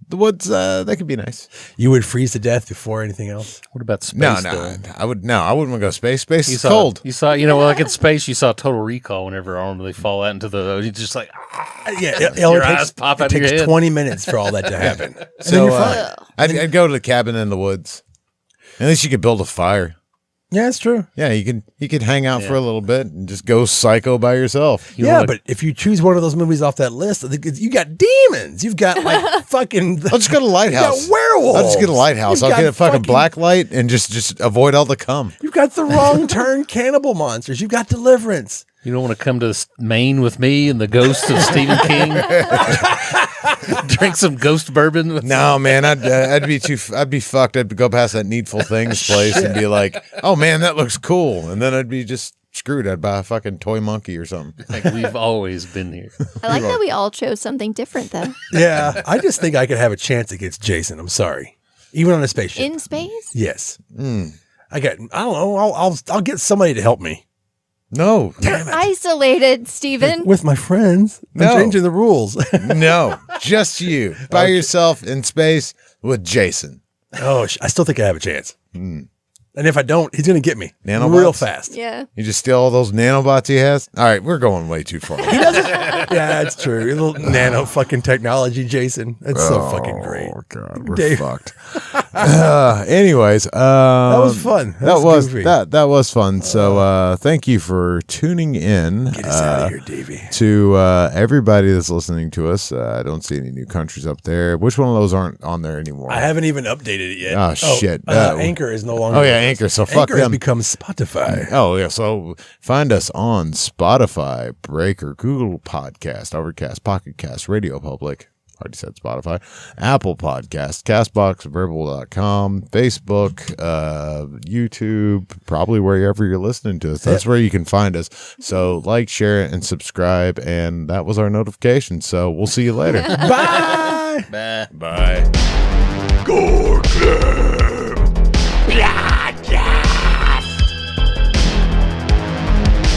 The woods, they could be nice.
You would freeze to death before anything else?
What about space?
No,
though?
I wouldn't want to go space. Space is
saw,
cold.
You saw, like in space, you saw Total Recall whenever they fall out into the, you just like,
Yeah, it only
Your eyes pop out of your
takes
head.
20 minutes for all that to happen.
So
you're fine.
I'd go to the cabin in the woods. At least you could build a fire.
Yeah, that's true.
Yeah, you could hang out for a little bit and just go psycho by yourself.
But if you choose one of those movies off that list, I think you got demons. You've got like fucking.
I'll just go to Lighthouse.
You got werewolves.
I'll just get a lighthouse.
You've
I'll
got
get a fucking black light and just avoid all the cum.
You've got the wrong turn cannibal monsters. You've got Deliverance.
you don't want to come to Maine with me and the ghost of Stephen King? Drink some ghost bourbon?
No, man, I'd be fucked. I'd go past that Needful Things place and be like, oh man, that looks cool. And then I'd be just screwed. I'd buy a fucking toy monkey or something.
Like, we've always been here.
I like that we all chose something different, though.
Yeah, I just think I could have a chance against Jason. I'm sorry, even on a spaceship.
In space?
Yes. I don't know. I'll get somebody to help me
No,
You're isolated, Steven.
with my friends.
No.
I'm changing the rules.
no, just you by yourself in space with Jason.
I still think I have a chance. And if I don't, he's going to get me
Nanobots?
real fast.
Yeah.
You just steal all those nanobots he has. All right, we're going way too far.
Yeah, that's true. A little nano fucking technology, Jason. That's so fucking great.
Oh god, we're
Dave.
fucked. Anyways, that
was fun.
That was
goofy.
that was fun. So thank you for tuning in.
Get us out of here, Davey.
To everybody that's listening to us. I don't see any new countries up there. Which one of those aren't on there anymore?
I haven't even updated it yet.
Oh, shit.
Anchor is no longer.
Oh yeah, Anchor. So fuck
Anchor has
them.
become Spotify.
Oh yeah, so find us on Spotify, Breaker, Google Podcast, Overcast, Pocket Cast, Radio Public. Already said Spotify, Apple Podcast, Castbox, Verbal.com, Facebook, YouTube, probably wherever you're listening to us. That's where you can find us. So like, share, and subscribe. And that was our notification. So we'll see you later.
Bye.
Bye.
Bye.
Gore Club.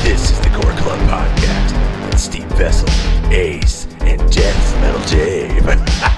This is the Gore Club Podcast with Steve Vessell, Ace, and Deathmetal Dave.